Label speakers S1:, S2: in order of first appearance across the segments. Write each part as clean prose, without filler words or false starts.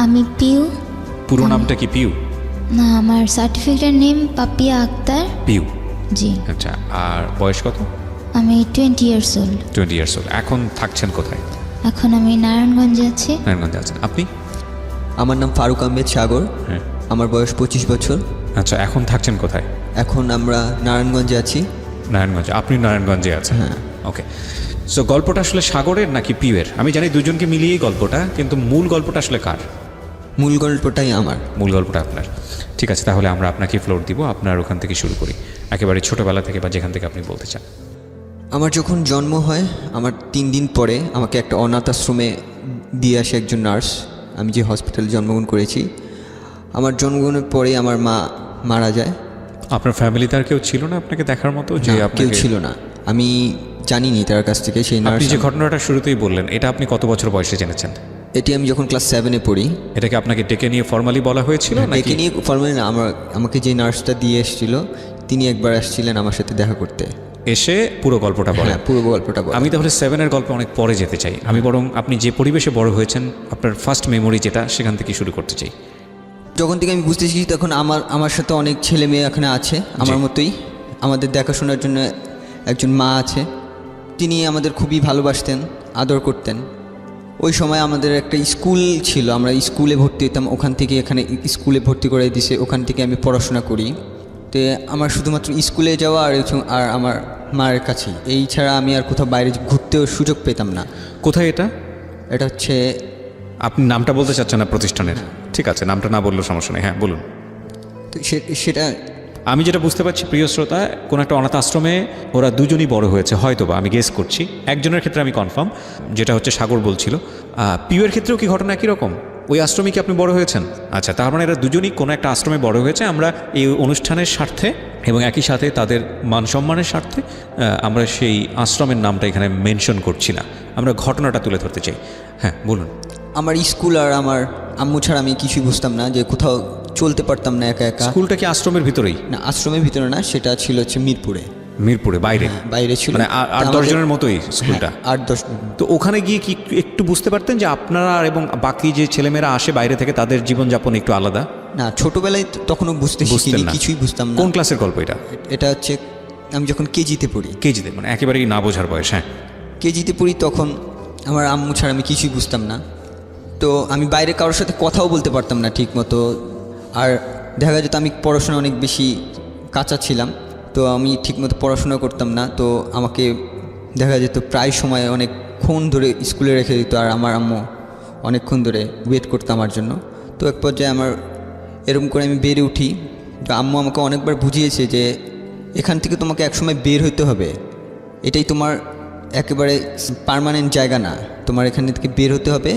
S1: আমি পিউ।
S2: পুরো নামটা কি পিউ?
S1: না, আমার সার্টিফিকেটের নেম পাপিয়া আক্তার।
S2: পিউ,
S1: জি।
S2: আচ্ছা, আর বয়স কত?
S1: আমি 20 ইয়ার্স ওল্ড।
S2: 20 years old. এখন থাকছেন কোথায়?
S1: এখন আমি নারায়ণগঞ্জে আছি।
S2: নারায়ণগঞ্জে আছেন। আপনি?
S3: আমার নাম ফারুক আহমেদ সাগর।
S2: হ্যাঁ।
S3: আমার বয়স 25 বছর।
S2: আচ্ছা, এখন থাকছেন কোথায়?
S3: এখন আমরা নারায়ণগঞ্জে আছি।
S2: নারায়ণগঞ্জে। আপনি নারায়ণগঞ্জে আছেন?
S3: হ্যাঁ।
S2: ওকে। সো গল্পটা আসলে সাগরের নাকি পিউয়ের? আমি জানি দুজনকে মিলিয়েই গল্পটা, কিন্তু মূল গল্পটা আসলে কার?
S3: মূল গল্পটাই আমার।
S2: মূল গল্পটা আপনার। ঠিক আছে, তাহলে আমরা আপনাকে ফ্লোর দিব, আপনার ওখান থেকে শুরু করি, একেবারে ছোটোবেলা থেকে বা যেখান থেকে আপনি বলতে চান।
S3: আমার যখন জন্ম হয়, আমার 3 দিন পরে আমাকে একটা অনাথ আশ্রমে দিয়ে আসে একজন নার্স। আমি যে হসপিটালে জন্মগ্রহণ করেছি, আমার জন্মগ্রহণের পরেই আমার মা মারা যায়।
S2: আপনার ফ্যামিলিতে আর কেউ ছিল না আপনাকে দেখার মতো? যে
S3: না, কেউ
S2: আপনাকে
S3: ছিল না। আমি জানিনি তার কাছ থেকে সেই নার্স।
S2: আপনি যে ঘটনাটা শুরুতেই বললেন, এটা আপনি কত বছর বয়সে জেনেছেন?
S3: এটি আমি যখন ক্লাস 7-এ পড়ি।
S2: এটাকে আপনাকে ডেকে নিয়ে ফর্মালি বলা হয়েছিল নাকি?
S3: ডেকে নিয়ে ফর্মালি না, আমাকে যে নার্সটা দিয়ে এসেছিল তিনি একবার আসছিলেন আমার সাথে দেখা করতে।
S2: এসে পুরো গল্পটা বলেন?
S3: হ্যাঁ, পুরো গল্পটা বলেন।
S2: আমি তাহলে 7-এর গল্পে অনেক পরে যেতে চাই। আমি বরং আপনি যে পরিবেশে বড় হয়েছেন, আপনার ফার্স্ট মেমোরি যেটা, সেখান থেকে শুরু করতে চাই।
S3: যখন থেকে আমি বুঝতে শিখি তখন আমার সাথে অনেক ছেলে মেয়ে এখানে আছে আমার মতোই। আমাদের দেখাশোনার জন্য একজন মা আছে, তিনি আমাদের খুবই ভালোবাসতেন, আদর করতেন। ওই সময় আমাদের একটা স্কুল ছিল, আমরা স্কুলে ভর্তি হতাম, ওখান থেকে এখানে স্কুলে ভর্তি করে দিছে, ওখান থেকে আমি পড়াশোনা করি। তো আমার শুধুমাত্র স্কুলে যাওয়া আর আমার মায়ের কাছে, এই ছাড়া আমি আর কোথাও বাইরে ঘুরতেও সুযোগ পেতাম না।
S2: কোথায় এটা?
S3: এটা হচ্ছে,
S2: আপনি নামটা বলতে চাচ্ছেন না প্রতিষ্ঠানের? ঠিক আছে, নামটা না বললেও সমস্যা নেই, হ্যাঁ বলুন।
S3: তো সেটা
S2: আমি যেটা বুঝতে পারছি প্রিয় শ্রোতা, কোনো একটা অনাথ আশ্রমে ওরা দুজনই বড় হয়েছে হয়তোবা, আমি গেস করছি। একজনের ক্ষেত্রে আমি কনফার্ম, যেটা হচ্ছে সাগর বলছিল। পিউয়ের ক্ষেত্রেও কি ঘটনা একই রকম? ওই আশ্রমে কি আপনি বড় হয়েছেন? আচ্ছা, তার মানে এরা দুজনই কোনো একটা আশ্রমে বড় হয়েছে। আমরা এই অনুষ্ঠানের স্বার্থে এবং একই সাথে তাদের মান সম্মানের স্বার্থে আমরা সেই আশ্রমের নামটা এখানে মেনশন করছি না, আমরা ঘটনাটা তুলে ধরতে চাই। হ্যাঁ বলুন।
S3: আমার স্কুল আর আমার আম্মু ছাড়া আমি কিছুই বুঝতাম না, যে কোথাও চলতে পারতাম না একা একা।
S2: স্কুলটা কি আশ্রমের ভিতরেই?
S3: না, আশ্রমের ভিতরে না, সেটা ছিল হচ্ছে মিরপুরে।
S2: মিরপুরে বাইরে?
S3: বাইরে ছিল,
S2: মানে 8-10 জনের মতোই স্কুলটা?
S3: 8-10।
S2: তো ওখানে গিয়ে কি একটু বুঝতে পারতেন যে আপনারা এবং বাকি যে ছেলেমেয়েরা আসে বাইরে থেকে, তাদের জীবনযাপন একটু আলাদা?
S3: না, ছোটবেলায় তখনও বুঝতে শিখিনি, কিছুই বুঝতাম না।
S2: কোন ক্লাসের গল্প এটা?
S3: এটা হচ্ছে আমি যখন কেজিতে পড়ি।
S2: কেজিতে? মানে একেবারেই না বোঝার বয়স? হ্যাঁ,
S3: কেজিতে পড়ি, তখন আমার আম্মু ছাড়া আমি কিছুই বুঝতাম না। তো আমি বাইরে কারোর সাথে কথাও বলতে পারতাম না ঠিক মতো। আর দেখা যেত আমি পড়াশোনা অনেক বেশি কাঁচা ছিলাম, তো আমি ঠিকমতো পড়াশোনা করতাম না। তো আমাকে দেখা যেত প্রায় সময় অনেকক্ষণ ধরে স্কুলে রেখে দিত, আর আমার আম্মু অনেকক্ষণ ধরে ওয়েট করতো আমার জন্য। তো এক পর্যায়ে আমার এরকম করে আমি বেড়ে উঠি। তো আম্মু আমাকে অনেকবার বুঝিয়েছে যে এখান থেকে তোমাকে একসময় বের হইতে হবে, এটাই তোমার একেবারে পার্মানেন্ট জায়গা না, তোমার এখান থেকে বের হতে হবে।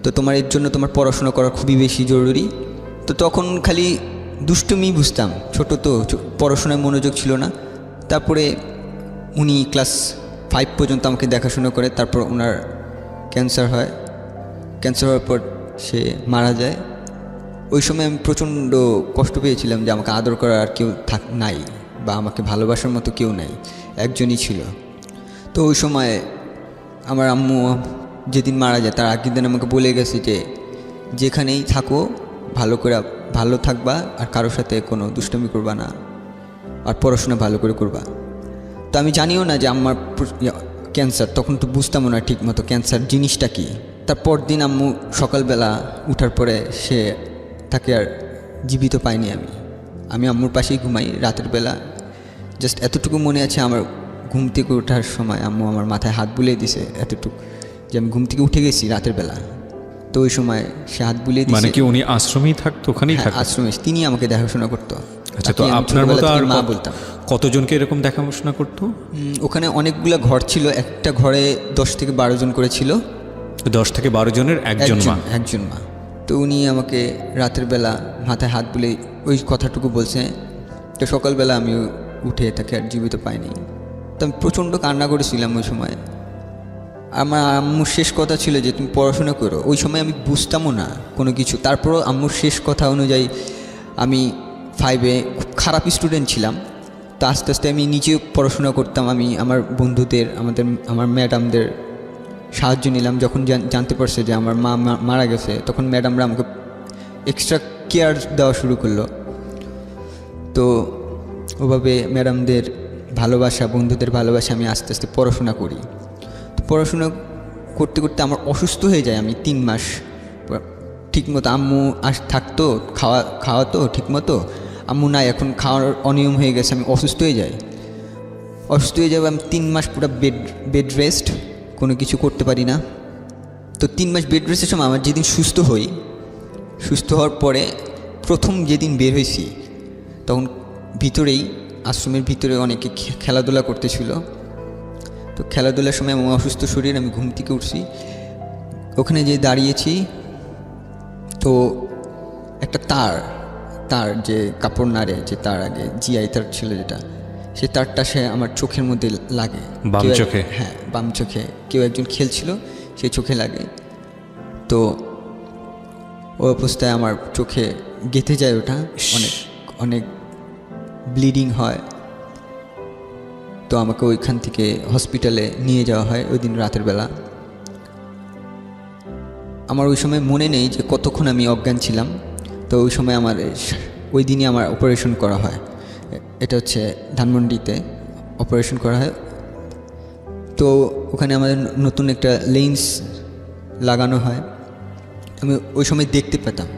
S3: তো তোমার এর জন্য তোমার পড়াশোনা করা খুবই বেশি জরুরি। তো তখন খালি দুষ্টুমি বুঝতাম, ছোট তো, পড়াশোনায় মনোযোগ ছিল না। তারপরে উনি ক্লাস 5 পর্যন্ত আমাকে দেখাশোনা করে, তারপর ওনার ক্যান্সার হয়। ক্যান্সার হওয়ার পর সে মারা যায়। ওই সময় আমি প্রচণ্ড কষ্ট পেয়েছিলাম যে আমাকে আদর করার আর কেউ নাই, বা আমাকে ভালোবাসার মতো কেউ নাই, একজনই ছিল। তো ওই সময় আমার আম্মু যেদিন মারা যায় তার আগের দিন আমাকে বলে গেছে যে যেখানেই থাকো ভালো থাকবা, আর কারোর সাথে কোনো দুষ্টমি করবা না, আর পড়াশোনা ভালো করে করবা। তো আমি জানিও না যে আমার ক্যান্সার, তখন তো বুঝতামও না ঠিক মতো ক্যান্সার জিনিসটা কী। তারপর দিন আম্মু সকালবেলা উঠার পরে তাকে আর জীবিত পাইনি। আমি আম্মুর পাশেই ঘুমাই রাতের বেলা। জাস্ট এতটুকু মনে আছে, আমার ঘুম থেকে ওঠার সময় আম্মু আমার মাথায় হাত বুলিয়ে দিছে, এতটুকু যে আমি ঘুম থেকে উঠে গেছি রাতের বেলা। তো ওই সময় সে হাত বুলিয়ে দিছে।
S2: মানে কি উনি আশ্রমেই থাকতো? ওখানেই থাকতো?
S3: আশ্রমে তিনি আমাকে দেখাশোনা করতো।
S2: আচ্ছা, তো আপনার মতো আর
S3: মা বলতাম।
S2: কতজনকে এরকম দেখাশোনা করতো?
S3: ওখানে অনেকগুলো ঘর ছিল, একটা ঘরে 10 থেকে 12 জন করে ছিল।
S2: 10 থেকে 12 জনের একজন
S3: মা। তো উনি আমাকে রাতের বেলা মাথায় হাত বুলিয়ে ওই কথাটুকু বলছে। তো সকালবেলা আমি উঠে তাকে আর জীবিত পাইনি। তো আমি প্রচণ্ড কান্না করেছিলাম ওই সময়। আমার আম্মুর শেষ কথা ছিল যে তুমি পড়াশোনা করো। ওই সময় আমি বুঝতামও না কোনো কিছু। তারপরও আম্মুর শেষ কথা অনুযায়ী আমি 5-এ খুব খারাপ স্টুডেন্ট ছিলাম। তো আস্তে আস্তে আমি নিজেও পড়াশোনা করতাম। আমি আমার বন্ধুদের, আমার ম্যাডামদের সাহায্য নিলাম। যখন জানতে পারছে যে আমার মা মারা গেছে, তখন ম্যাডামরা আমাকে এক্সট্রা কেয়ার দেওয়া শুরু করলো। তো ওভাবে ম্যাডামদের ভালোবাসা, বন্ধুদের ভালোবাসা আমি আস্তে আস্তে পড়াশোনা করি। তো পড়াশোনা করতে করতে আমার অসুস্থ হয়ে যায়। আমি 3 মাস ঠিকমতো, আম্মু থাকতো, খাওয়াতো ঠিকমতো, আম্মু নাই, এখন খাওয়ার অনিয়ম হয়ে গেছে, আমি অসুস্থ হয়ে যাই। আমি 3 মাস পুরো বেড রেস্ট, কোনো কিছু করতে পারি না। তো 3 মাস বেড রেস্টের সময় আমার যেদিন সুস্থ হওয়ার পরে প্রথম যেদিন বের হয়েছি, তখন আশ্রমের ভিতরে অনেকে খেলাধুলা করতেছিল। তো খেলাধুলার সময় আমার অসুস্থ শরীর, আমি ঘুম থেকে উঠছি, ওখানে যে দাঁড়িয়েছি, তো একটা তার যে কাপড় নাড়ে, যে তার আগে জিআই তার ছিল যেটা, সে তারটা সে আমার চোখের মধ্যে লাগে,
S2: বাম চোখে।
S3: হ্যাঁ, বাম চোখে। কেউ একজন খেলছিল, সে চোখে লাগে। তো ওই অবস্থায় আমার চোখে গেঁথে যায়, ওটা অনেক ব্লিডিং হয়। তো আমাকে ওইখান থেকে হসপিটালে নিয়ে যাওয়া হয় ওই দিন রাতের বেলা। আমার ওই সময় মনে নেই যে কতক্ষণ আমি অজ্ঞান ছিলাম। তো ওই সময় ওই দিনই আমার অপারেশন করা হয়। এটা হচ্ছে ধানমন্ডিতে অপারেশন করা হয়। তো ওখানে আমাদের নতুন একটা লেন্স লাগানো হয়। আমি ওই সময় দেখতে পেতাম।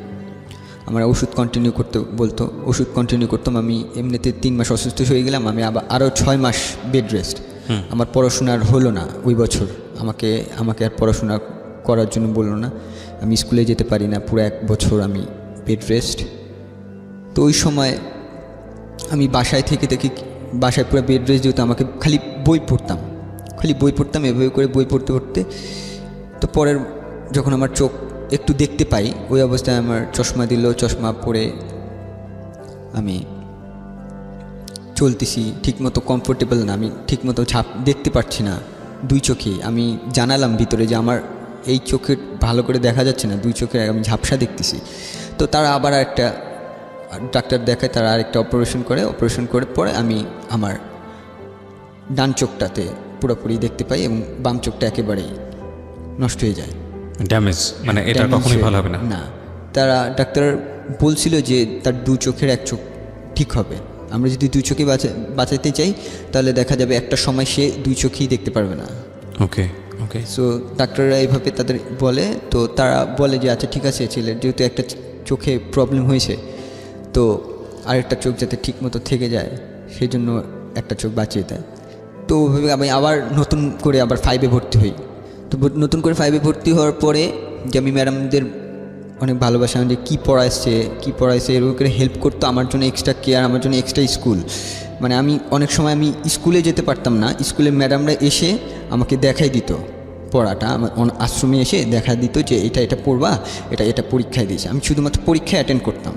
S3: আমার ওষুধ কন্টিনিউ করতে বলতো, ওষুধ কন্টিনিউ করতাম। আমি এমনিতে 3 মাস অসুস্থ হয়ে গেলাম, আমি আরও 6 মাস বেড রেস্ট। আমার পড়াশোনার হলো না ওই বছর, আমাকে আর পড়াশোনা করার জন্য বললো না, আমি স্কুলে যেতে পারি না, পুরো 1 বছর আমি বেড রেস্ট। তো ওই সময় আমি বাসায় পুরো বেড রেস্ট যেহেতু, আমাকে খালি বই পড়তাম, এভাবে করে বই পড়তে। তো পরের যখন আমার চোখ একটু দেখতে পাই, ওই অবস্থায় আমার চশমা দিল, চশমা পরে আমি চলতেছি ঠিকমতো, কমফোর্টেবল না, আমি ঠিকমতো দেখতে পারছি না 2 চোখে। আমি জানালাম ভিতরে যে আমার এই চোখে ভালো করে দেখা যাচ্ছে না, 2 চোখে আমি ঝাপসা দেখতেছি। তো তারা আবার একটা ডাক্তার দেখায়, তারা আরেকটা অপারেশন করে পরে আমি আমার ডান চোখটাতে পুরোপুরি দেখতে পাই এবং বাম চোখটা একেবারেই নষ্ট হয়ে যায়,
S2: ড্যামেজ, মানে এটা কখনোই ভালো হবে না।
S3: তারা ডাক্তার বলছিল যে তার 2 চোখের 1 চোখ ঠিক হবে। আমরা যদি 2 চোখে বাঁচাতে চাই, তাহলে দেখা যাবে একটা সময় সে 2 চোখেই দেখতে পারবে না।
S2: ওকে।
S3: সো ডাক্তাররা এইভাবে তাদের বলে। তো তারা বলে যে আচ্ছা ঠিক আছে, ছেলের যেহেতু একটা চোখে প্রবলেম হয়েছে, তো আরেকটা চোখ যাতে ঠিক মতো থেকে যায়, সেই জন্য একটা চোখ বাঁচিয়ে দেয়। তো ওইভাবে আমি আবার নতুন করে 5-এ ভর্তি হই। তো নতুন করে 5-এ ভর্তি হওয়ার পরে যে আমি ম্যাডামদের অনেক ভালোবাসা, যে কী পড়াইছে এরকম করে হেল্প করতো, আমার জন্য এক্সট্রা কেয়ার, আমার জন্য এক্সট্রা স্কুল। মানে আমি অনেক সময় আমি স্কুলে যেতে পারতাম না, স্কুলের ম্যাডামরা এসে আমাকে দেখাই দিত পড়াটা, আমার আশ্রমে এসে দেখা দিত যে এটা পড়বা, এটা পরীক্ষায় দিয়েছে। আমি শুধুমাত্র পরীক্ষায় অ্যাটেন্ড করতাম,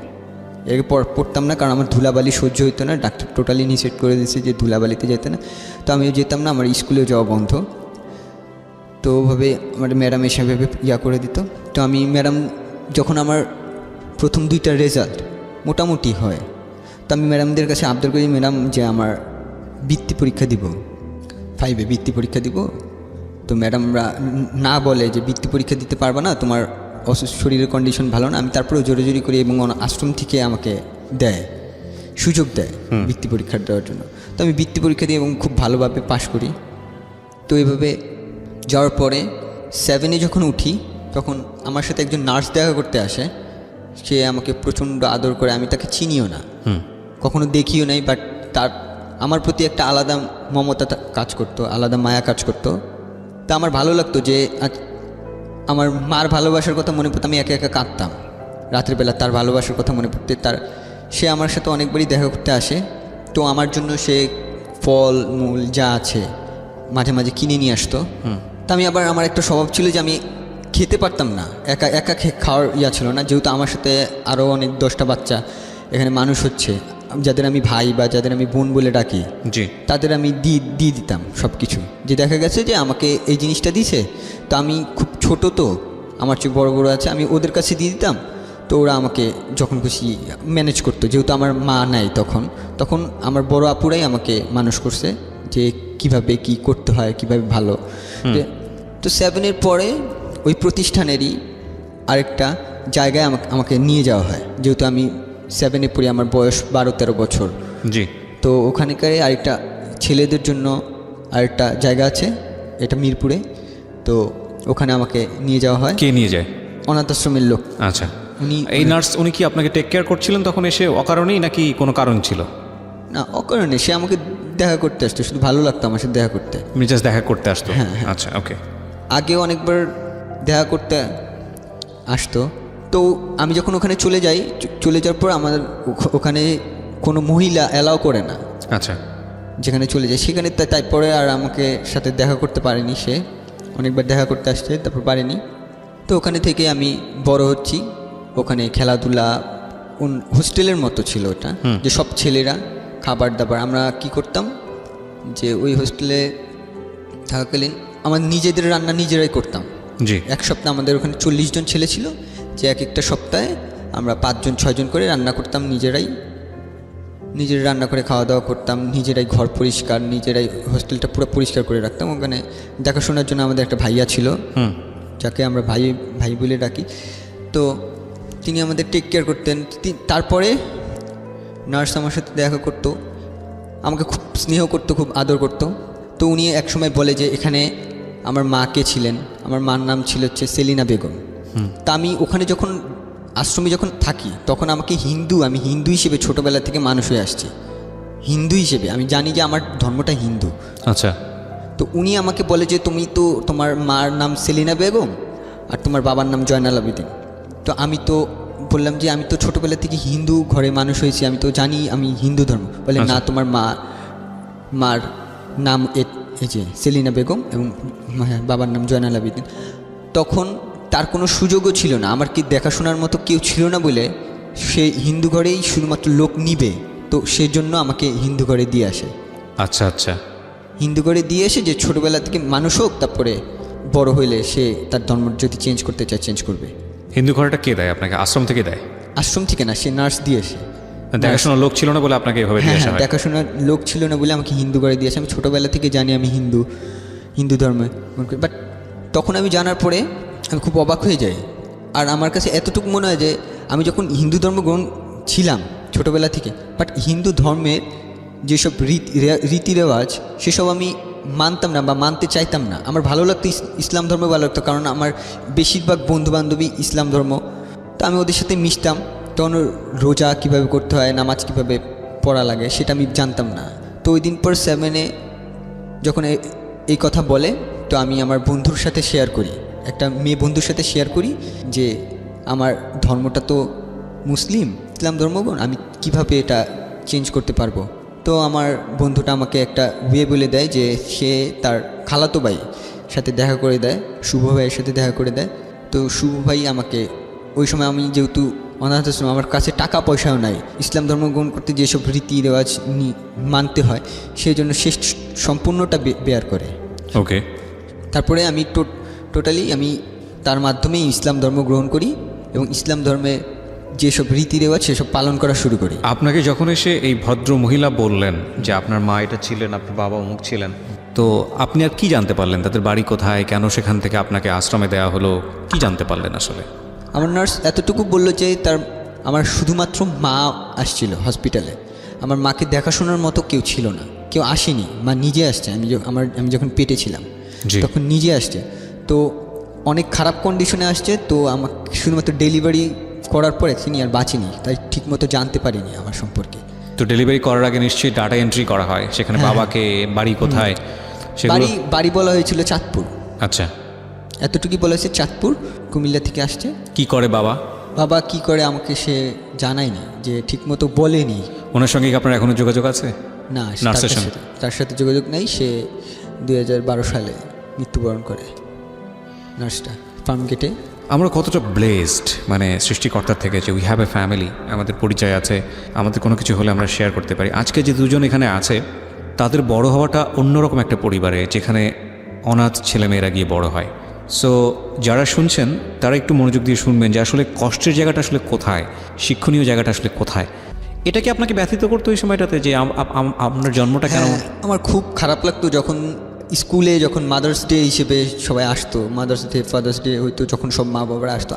S3: এর পড়তাম না, কারণ আমার ধুলাবালি সহ্য হতো না। ডাক্তার টোটালি নিষেধ করে দিয়েছে যে ধুলাবালিতে যেতে না। তো আমিও যেতাম না, আমার স্কুলেও যাওয়া বন্ধ। তো ওভাবে আমার ম্যাডাম এসে করে দিত। তো আমি যখন আমার প্রথম 2টা রেজাল্ট মোটামুটি হয়, তো আমি ম্যাডামদের কাছে আবদার করি, ম্যাডাম যে আমার বৃত্তি পরীক্ষা দিব, 5-এ বৃত্তি পরীক্ষা দিব। তো ম্যাডামরা না বলে যে বৃত্তি পরীক্ষা দিতে পারবে না, তোমার শরীরের কন্ডিশন ভালো না। আমি তারপরেও জোরে করি এবং আশ্রম থেকে আমাকে সুযোগ দেয় বৃত্তি পরীক্ষা দেওয়ার জন্য। তো আমি বৃত্তি পরীক্ষা দিই এবং খুব ভালোভাবে পাশ করি। তো এইভাবে যাওয়ার পরে 7-এ যখন উঠি, তখন আমার সাথে একজন নার্স দেখা করতে আসে। সে আমাকে প্রচণ্ড আদর করে, আমি তাকে চিনিও না, কখনো দেখিও নাই, বাট আমার প্রতি একটা আলাদা মমতা কাজ করতো, আলাদা মায়া কাজ করতো। তা আমার ভালো লাগতো যে আমার মার ভালোবাসার কথা মনে পড়তো, আমি একা একা কাঁদতাম রাতের বেলা, তার ভালোবাসার কথা মনে পড়তে। সে আমার সাথে অনেকবারই দেখা করতে আসে। তো আমার জন্য সে ফল মূল যা আছে মাঝে মাঝে কিনে নিয়ে আসতো। তা আমার একটা স্বভাব ছিল যে আমি খেতে পারতাম না, একা খাওয়ার ছিল না, যেহেতু আমার সাথে আরও অনেক 10টা বাচ্চা এখানে মানুষ হচ্ছে, যাদের আমি ভাই বা যাদের আমি বোন বলে ডাকি, তাদের আমি দিয়ে দিতাম সব কিছু। যে দেখা গেছে যে আমাকে এই জিনিসটা দিছে, তো আমি খুব ছোট, তো আমার চেয়ে বড় আছে, আমি ওদের কাছে দিয়ে দিতাম। তো ওরা আমাকে যখন খুশি ম্যানেজ করতো, যেহেতু আমার মা নাই তখন আমার বড় আপুরাই আমাকে মানুষ করছে যে কিভাবে কি করতে হয়, কিভাবে ভালো। তো 7-এর পরে ওই প্রতিষ্ঠানেরই আরেকটা জায়গায় আমাকে নিয়ে যাওয়া হয়, যেহেতু আমি 7-এ পড়ি, আমার বয়স 12-13 বছর।
S2: জি।
S3: তো ওখানকার আরেকটা ছেলেদের জন্য আরেকটা জায়গা আছে, এটা মিরপুরে। তো ওখানে আমাকে নিয়ে যাওয়া হয়।
S2: কে নিয়ে যায়?
S3: অনাথ আশ্রমের লোক।
S2: আচ্ছা, এই নার্স উনি কি আপনাকে টেক কেয়ার করছিলেন তখন এসে অকারণেই, নাকি কোনো কারণ ছিল?
S3: না, অকারণে। সে আমাকে দেখা করতে আসতো, শুধু ভালো লাগতো আমার সাথে দেখা করতে।
S2: জাস্ট দেখা করতে আসতো?
S3: হ্যাঁ, হ্যাঁ।
S2: আচ্ছা, ওকে।
S3: আগেও অনেকবার দেখা করতে আসতো। তো আমি যখন ওখানে চলে যাওয়ার পর আমাদের ওখানে কোনো মহিলা অ্যালাউ করে না।
S2: আচ্ছা।
S3: যেখানে চলে যায় সেখানে তারপরে আর আমাকে সাথে দেখা করতে পারেনি। সে অনেকবার দেখা করতে আসছে, তারপর পারেনি। তো ওখানে থেকে আমি বড় হচ্ছি। ওখানে খেলাধুলা হোস্টেলের মতো ছিল ওটা, যে সব ছেলেরা খাবার দাবার। আমরা কি করতাম যে ওই হোস্টেলে থাকাকালীন আমার নিজেদের রান্না নিজেরাই করতাম।
S2: জি।
S3: এক সপ্তাহ আমাদের ওখানে 40 জন ছেলে ছিল, যে এক একটা সপ্তাহে আমরা 5-6 জন করে রান্না করতাম, নিজেরাই রান্না করে খাওয়া দাওয়া করতাম, নিজেরাই ঘর পরিষ্কার, নিজেরাই হোস্টেলটা পুরো পরিষ্কার করে রাখতাম। ওখানে দেখাশোনার জন্য আমাদের একটা ভাইয়া ছিল, যাকে আমরা ভাই বলে ডাকি। তো তিনি আমাদের টেক কেয়ার করতেন। তারপরে নার্স আমার সাথে দেখা করতো, আমাকে খুব স্নেহ করতো, খুব আদর করতো। তো উনি একসময় বলে যে এখানে আমার মা কে ছিলেন, আমার মার নাম ছিল হচ্ছে সেলিনা বেগম। তা আমি ওখানে যখন আশ্রমে যখন থাকি তখন আমাকে আমি হিন্দু হিসেবে ছোটোবেলা থেকে মানুষ হয়ে আসছি। হিন্দু হিসেবে আমি জানি যে আমার ধর্মটা হিন্দু।
S2: আচ্ছা।
S3: তো উনি আমাকে বলে যে তুমি তো, তোমার মার নাম সেলিনা বেগম আর তোমার বাবার নাম জয়নাল আবেদিন। তো আমি তো বললাম যে আমি তো ছোটোবেলা থেকে হিন্দু ঘরে মানুষ হয়েছি, আমি তো জানি আমি হিন্দু ধর্ম। বলে না, তোমার মার নাম এই যে সেলিনা বেগম এবং বাবার নাম জয়নাল আবেদিন। তখন তার কোনো সুযোগও ছিল না, আমার কি দেখাশোনার মতো কেউ ছিল না বলে সে হিন্দু ঘরেই শুধুমাত্র লোক নিবে, তো সেই জন্য আমাকে হিন্দু ঘরে দিয়ে আসে।
S2: আচ্ছা আচ্ছা।
S3: হিন্দু ঘরে দিয়ে এসে যে ছোটোবেলা থেকে মানুষ হোক, তারপরে বড় হইলে সে তার ধর্ম যদি চেঞ্জ করতে চায় চেঞ্জ করবে।
S2: হিন্দু ঘরটা কে দেয় আপনাকে? আশ্রম থেকে দেয়?
S3: আশ্রম থেকে না, সে নার্স দিয়ে আসে।
S2: দেখাশোনার লোক ছিল না বলে আপনাকে এভাবে দিয়ে আসা হয়?
S3: দেখাশোনার লোক ছিল না বলে আমাকে হিন্দু ঘরে দিয়ে আসে। আমি ছোটোবেলা থেকে জানি আমি হিন্দু ধর্মে, বাট তখন আমি জানার পরে আমি খুব অবাক হয়ে যাই। আর আমার কাছে এতটুকু মনে হয় যে আমি যখন হিন্দু ধর্ম গ্রহণ ছিলাম ছোটোবেলা থেকে, বাট হিন্দু ধর্মের যেসব রীতি রেওয়াজ সেসব আমি মানতাম না বা মানতে চাইতাম না। আমার ভালো লাগতো, ইসলাম ধর্ম ভালো লাগতো, কারণ আমার বেশিরভাগ বন্ধুবান্ধবী ইসলাম ধর্ম। তো আমি ওদের সাথে মিশতাম। তখন রোজা কীভাবে করতে হয়, নামাজ কীভাবে পড়া লাগে সেটা আমি জানতাম না। তো ওই দিন পর 7-এ যখন এই কথা বলে, তো আমি আমার বন্ধুর সাথে শেয়ার করি, একটা মেয়ে বন্ধুর সাথে শেয়ার করি যে আমার ধর্মটা তো ইসলাম ধর্মগ্রহণ, আমি কিভাবে এটা চেঞ্জ করতে পারবো। তো আমার বন্ধুটা আমাকে একটা বলে দেয় যে সে তার খালাতো ভাই সাথে দেখা করে দেয়, শুভ ভাইয়ের সাথে দেখা করে দেয়। তো শুভ ভাই আমাকে, ওই সময় আমি যেহেতু অনাথ আশ্রম, আমার কাছে টাকা পয়সাও নাই, ইসলাম ধর্ম গ্রহণ করতে যেসব রীতি রেওয়াজ মানতে হয় সেই জন্য সে সম্পূর্ণটা বেয়ার করে।
S2: ওকে।
S3: তারপরে আমি টোটালি আমি তার মাধ্যমেই ইসলাম ধর্ম গ্রহণ করি এবং ইসলাম ধর্মে যেসব রীতি রেওয়াজ সেসব পালন করা শুরু করি।
S2: আপনাকে যখন এসে এই ভদ্র মহিলা বললেন যে আপনার মা এটা ছিলেন, আপনার বাবা অমুক ছিলেন, তো আপনি আর কি জানতে পারলেন? তাদের বাড়ি কোথায়, কেন সেখান থেকে আপনাকে আশ্রমে দেওয়া হলো, কি জানতে পারলেন আসলে? আমার
S3: নার্স এতটুকু বললো যে আমার শুধুমাত্র মা আসছিল হসপিটালে, আমার মাকে দেখাশোনার মতো কেউ ছিল না, কেউ আসেনি, মা নিজে আসছে। আমি যখন পেটে ছিলাম তখন নিজে আসছে। তো অনেক খারাপ কন্ডিশনে আসছে। তো আমাকে শুধুমাত্র ডেলিভারি করার পরে তিনি আর বাঁচেনি, তাই ঠিকমতো জানতে পারিনি আমার সম্পর্কে।
S2: তো ডেলিভারি করার আগে নিশ্চয়ই ডাটা এন্ট্রি করা হয়, সেখানে বাবাকে, বাড়ি কোথায়,
S3: বাড়ি বলা হয়েছিল চাঁদপুর।
S2: আচ্ছা,
S3: এতটুকুই বলা হয়েছে চাঁদপুর, কুমিল্লা থেকে আসছে।
S2: কি করে বাবা
S3: কি করে আমাকে সে জানায়নি, যে ঠিকমতো বলেনি।
S2: ওনার সঙ্গে কি আপনার এখনো যোগাযোগ আছে?
S3: না,
S2: নার্সের
S3: তার সাথে যোগাযোগ নেই। সে 2012 সালে মৃত্যুবরণ করে, নার্সটা, ফার্মগেটে।
S2: আমরা কতটা ব্লেসড, মানে সৃষ্টিকর্তার থেকে, যে উই হ্যাভ এ ফ্যামিলি, আমাদের পরিচয় আছে, আমাদের কোনো কিছু হলে আমরা শেয়ার করতে পারি। আজকে যে দুজন এখানে আছে তাদের বড় হওয়াটা অন্যরকম একটা পরিবারে, যেখানে অনাথ ছেলেমেয়েরা গিয়ে বড় হয়। সো যারা শুনছেন তারা একটু মনোযোগ দিয়ে শুনবেন যে আসলে কষ্টের জায়গাটা আসলে কোথায়, শিক্ষণীয় জায়গাটা আসলে কোথায়। এটা কি আপনাকে ব্যথিত করতো ওই সময়টাতে, যে আপনার জন্মটা কেন?
S3: আমার খুব খারাপ লাগতো যখন স্কুলে যখন মাদার্স ডে হিসেবে সবাই আসতো, মাদার্স ডে ফাদার্স ডে হয়তো যখন সব মা বাবারা আসতো,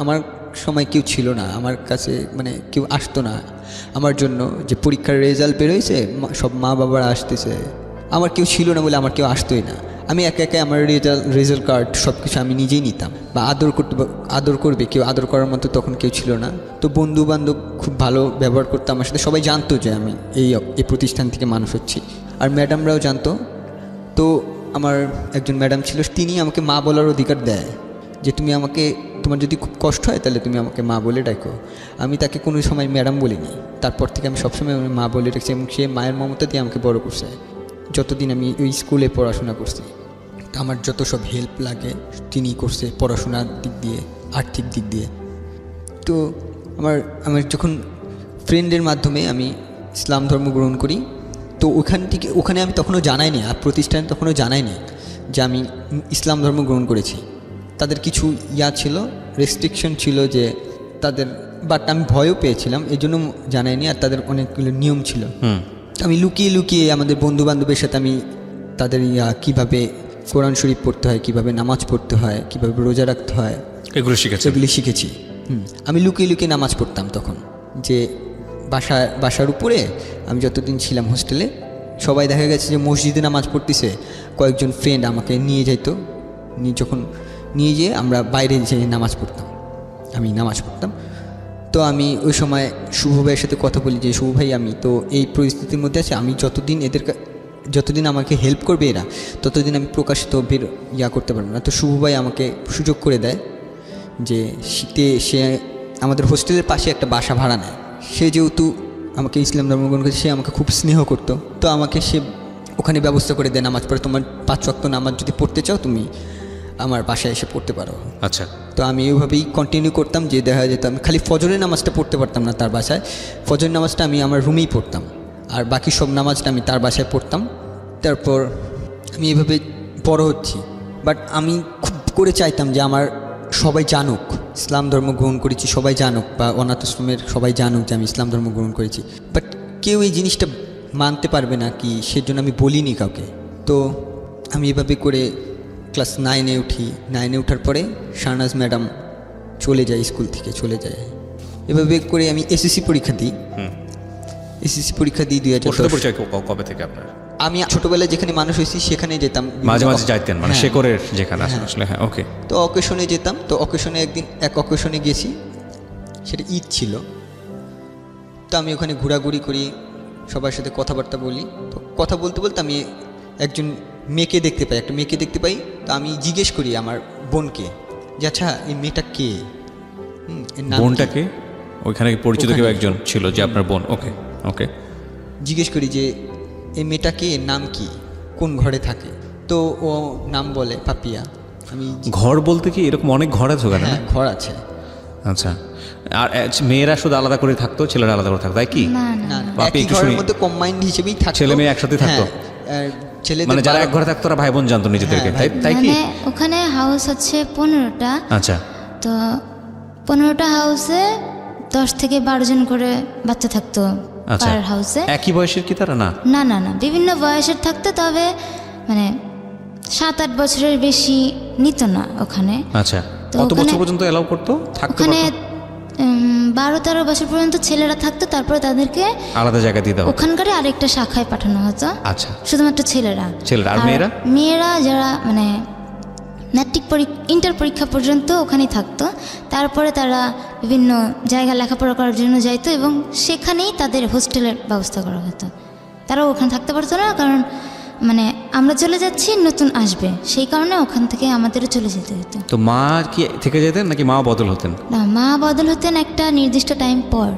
S3: আমার সময় কেউ ছিল না, আমার কাছে মানে কেউ আসতো না আমার জন্য। যে পরীক্ষার রেজাল্ট বেরোয়েছে, সব মা বাবারা আসতেছে, আমার কেউ ছিল না বলে আমার কেউ আসতোই না। আমি একে একে আমার রেজাল্ট কার্ড সব কিছু আমি নিজেই নিতাম, বা আদর করবে কেউ, আদর করার মতো তখন কেউ ছিল না। তো বন্ধু বান্ধব খুব ভালো ব্যবহার করতো আমার সাথে, সবাই জানতো যে আমি এই প্রতিষ্ঠান থেকে মানুষ হচ্ছি, আর ম্যাডামরাও জানতো। তো আমার একজন ম্যাডাম ছিল, তিনি আমাকে মা বলার অধিকার দেয়, যে তোমার যদি খুব কষ্ট হয় তাহলে তুমি আমাকে মা বলে ডাকো। আমি তাকে কোনো সময় ম্যাডাম বলিনি, তারপর থেকে আমি সবসময় মা বলে ডাকছি, এবং সে মায়ের মমতা দিয়ে আমাকে বড় করছে যতদিন আমি ওই স্কুলে পড়াশোনা করছি। আমার যত সব হেল্প লাগে তিনি করছে, পড়াশোনার দিক দিয়ে, আর্থিক দিক দিয়ে। তো আমার যখন ফ্রেন্ডের মাধ্যমে আমি ইসলাম ধর্ম গ্রহণ করি, তো ওখানে আমি তখনও জানাইনি, আর প্রতিষ্ঠানে তখনও জানাইনি যে আমি ইসলাম ধর্ম গ্রহণ করেছি। তাদের কিছু ছিল, রেস্ট্রিকশন ছিল যে তাদের, বাট আমি ভয়ও পেয়েছিলাম, এই জন্য জানাইনি। আর তাদের অনেকগুলো নিয়ম ছিল, আমি লুকিয়ে লুকিয়ে আমাদের বন্ধু বান্ধবের সাথে আমি তাদের কীভাবে কোরআন শরীফ পড়তে হয়, কীভাবে নামাজ পড়তে হয়, কীভাবে রোজা রাখতে হয়, এগুলি শিখেছি। আমি লুকিয়ে লুকিয়ে নামাজ পড়তাম তখন, যে বাসার উপরে আমি যতদিন ছিলাম হোস্টেলে, সবাই দেখা গেছে যে মসজিদে নামাজ পড়তেছে, কয়েকজন ফ্রেন্ড আমাকে নিয়ে যাইতো, যখন নিয়ে যেয়ে আমরা বাইরে যেয়ে নামাজ পড়তাম, আমি নামাজ পড়তাম। তো আমি ওই সময় শুভ ভাইয়ের সাথে কথা বলি যে শুভ ভাই, আমি তো এই পরিস্থিতির মধ্যে আছি, আমি যতদিন আমাকে হেল্প করবে এরা, ততদিন আমি প্রকাশিত করতে পারবো না। তো শুভ ভাই আমাকে সুযোগ করে দেয় যে শীতে সে আমাদের হোস্টেলের পাশে একটা বাসা ভাড়া নেয়। সে যেহেতু আমাকে ইসলাম ধর্ম গ্রহণ করেছে, সে আমাকে খুব স্নেহ করতো, তো আমাকে সে ওখানে ব্যবস্থা করে দেয় নামাজ পড়ে, তোমার 5 ওয়াক্ত নামাজ যদি পড়তে চাও তুমি আমার বাসায় এসে পড়তে পারো।
S2: আচ্ছা।
S3: তো আমি এইভাবেই কন্টিনিউ করতাম, যে দেখা যেত আমি খালি ফজরের নামাজটা পড়তে পারতাম না তার বাসায়, ফজরের নামাজটা আমি আমার রুমেই পড়তাম, আর বাকি সব নামাজটা আমি তার বাসায় পড়তাম। তারপর আমি এইভাবে বড় হচ্ছি, বাট আমি খুব করে চাইতাম যে আমার সবাই জানুক ইসলাম ধর্ম গ্রহণ করেছি, সবাই জানুক, বা অনাথ আশ্রমের সবাই জানুক যে আমি ইসলাম ধর্ম গ্রহণ করেছি। বাট কেউ এই জিনিসটা মানতে পারবে না কি, সেজন্য আমি বলিনি কাউকে। তো আমি এভাবে করে ক্লাস 9-এ উঠি। 9-এ ওঠার পরে শাহনাজ ম্যাডাম চলে যায়, স্কুল থেকে চলে যায়। এভাবে করে আমি এসএসসি পরীক্ষা দিই। এসএসসি পরীক্ষা দিই
S2: 2010। কবে থেকে আপনার?
S3: আমি ছোটবেলায় যেখানে মানুষ হয়েছি সেখানে যেতাম,
S2: মাঝে মাঝে যাইতেন, মানে শেকরের যেখানে আসলে। হ্যাঁ, ওকে।
S3: তো অকেশনে যেতাম, তো অকেশনে এক অকেশনে গেছি, সেটা ঈদ ছিল। তো আমি ওখানে ঘোরাঘুরি করি, সবার সাথে কথাবার্তা বলি। তো কথা বলতে বলতে আমি একজন মেয়েকে দেখতে পাই, একটা মেয়েকে দেখতে পাই। তো আমি জিজ্ঞেস করি আমার বোনকে যে আচ্ছা এই মেয়েটা কে,
S2: বোনটাকে ওইখানে পরিচিত কেউ একজন ছিল যে আপনার বোন? ওকে ওকে।
S3: জিজ্ঞেস করি যে এই মেয়েটা কে, নাম কি, কোন ঘরে থাকে? তো ও নাম বলে পাপিয়া। আমি
S2: ঘর বলতে কি এরকম অনেক ঘর আছে ওখানে?
S3: হ্যাঁ, ঘর আছে।
S2: আচ্ছা। আর মেয়েরা শুধু আলাদা করে থাকতো, ছেলেরা আলাদা করে থাকতো, তাই কি?
S1: না না,
S3: একই ঘরের মধ্যে কম্বাইন্ড হিসেবেই থাকতো,
S2: ছেলে মেয়ে একসাথে থাকতো। মানে যারা এক ঘরে থাকতো তারা ভাই বোন জানতো নিজেদেরকে, তাই কি?
S1: ওখানে হাউস হচ্ছে 15টা।
S2: আচ্ছা।
S1: তো 15টা হাউসে 10 থেকে 12 জন করে বাচ্চা থাকতো পার হাউসে।
S2: একই বয়সের কি তারা? না
S1: না না না, বিভিন্ন বয়সের থাকতো, তবে মানে 7-8 বছরের বেশি নিত না ওখানে।
S2: আচ্ছা। কত বছর পর্যন্ত এলাও করতো থাকতে?
S1: ওখানে 12-13 বছর পর্যন্ত ছেলেরা থাকতো, তারপরে তাদেরকে
S2: আলাদা জায়গা দিয়ে দাও,
S1: ওখানকার আরেকটা শাখায় পাঠানো হতো।
S2: আচ্ছা।
S1: শুধুমাত্র ছেলেরা।
S2: আর
S1: মেয়েরা যারা মানে ম্যাট্রিক ইন্টার পরীক্ষা পর্যন্ত ওখানেই থাকতো, তারপরে তারা বিভিন্ন জায়গা লেখাপড়া করার জন্য যাইতো, এবং সেখানেই তাদের হোস্টেলের ব্যবস্থা করা হতো। তারাও ওখানে থাকতে পারতো না, কারণ মানে আমরা চলে যাচ্ছি, নতুন আসবে, সেই কারণে ওখান থেকে আমাদেরও চলে যেতে হতো।
S2: তো মা কি থেকে যেতেন নাকি মা বদল হতেন?
S1: না, মা বদল হতেন একটা নির্দিষ্ট টাইম পর,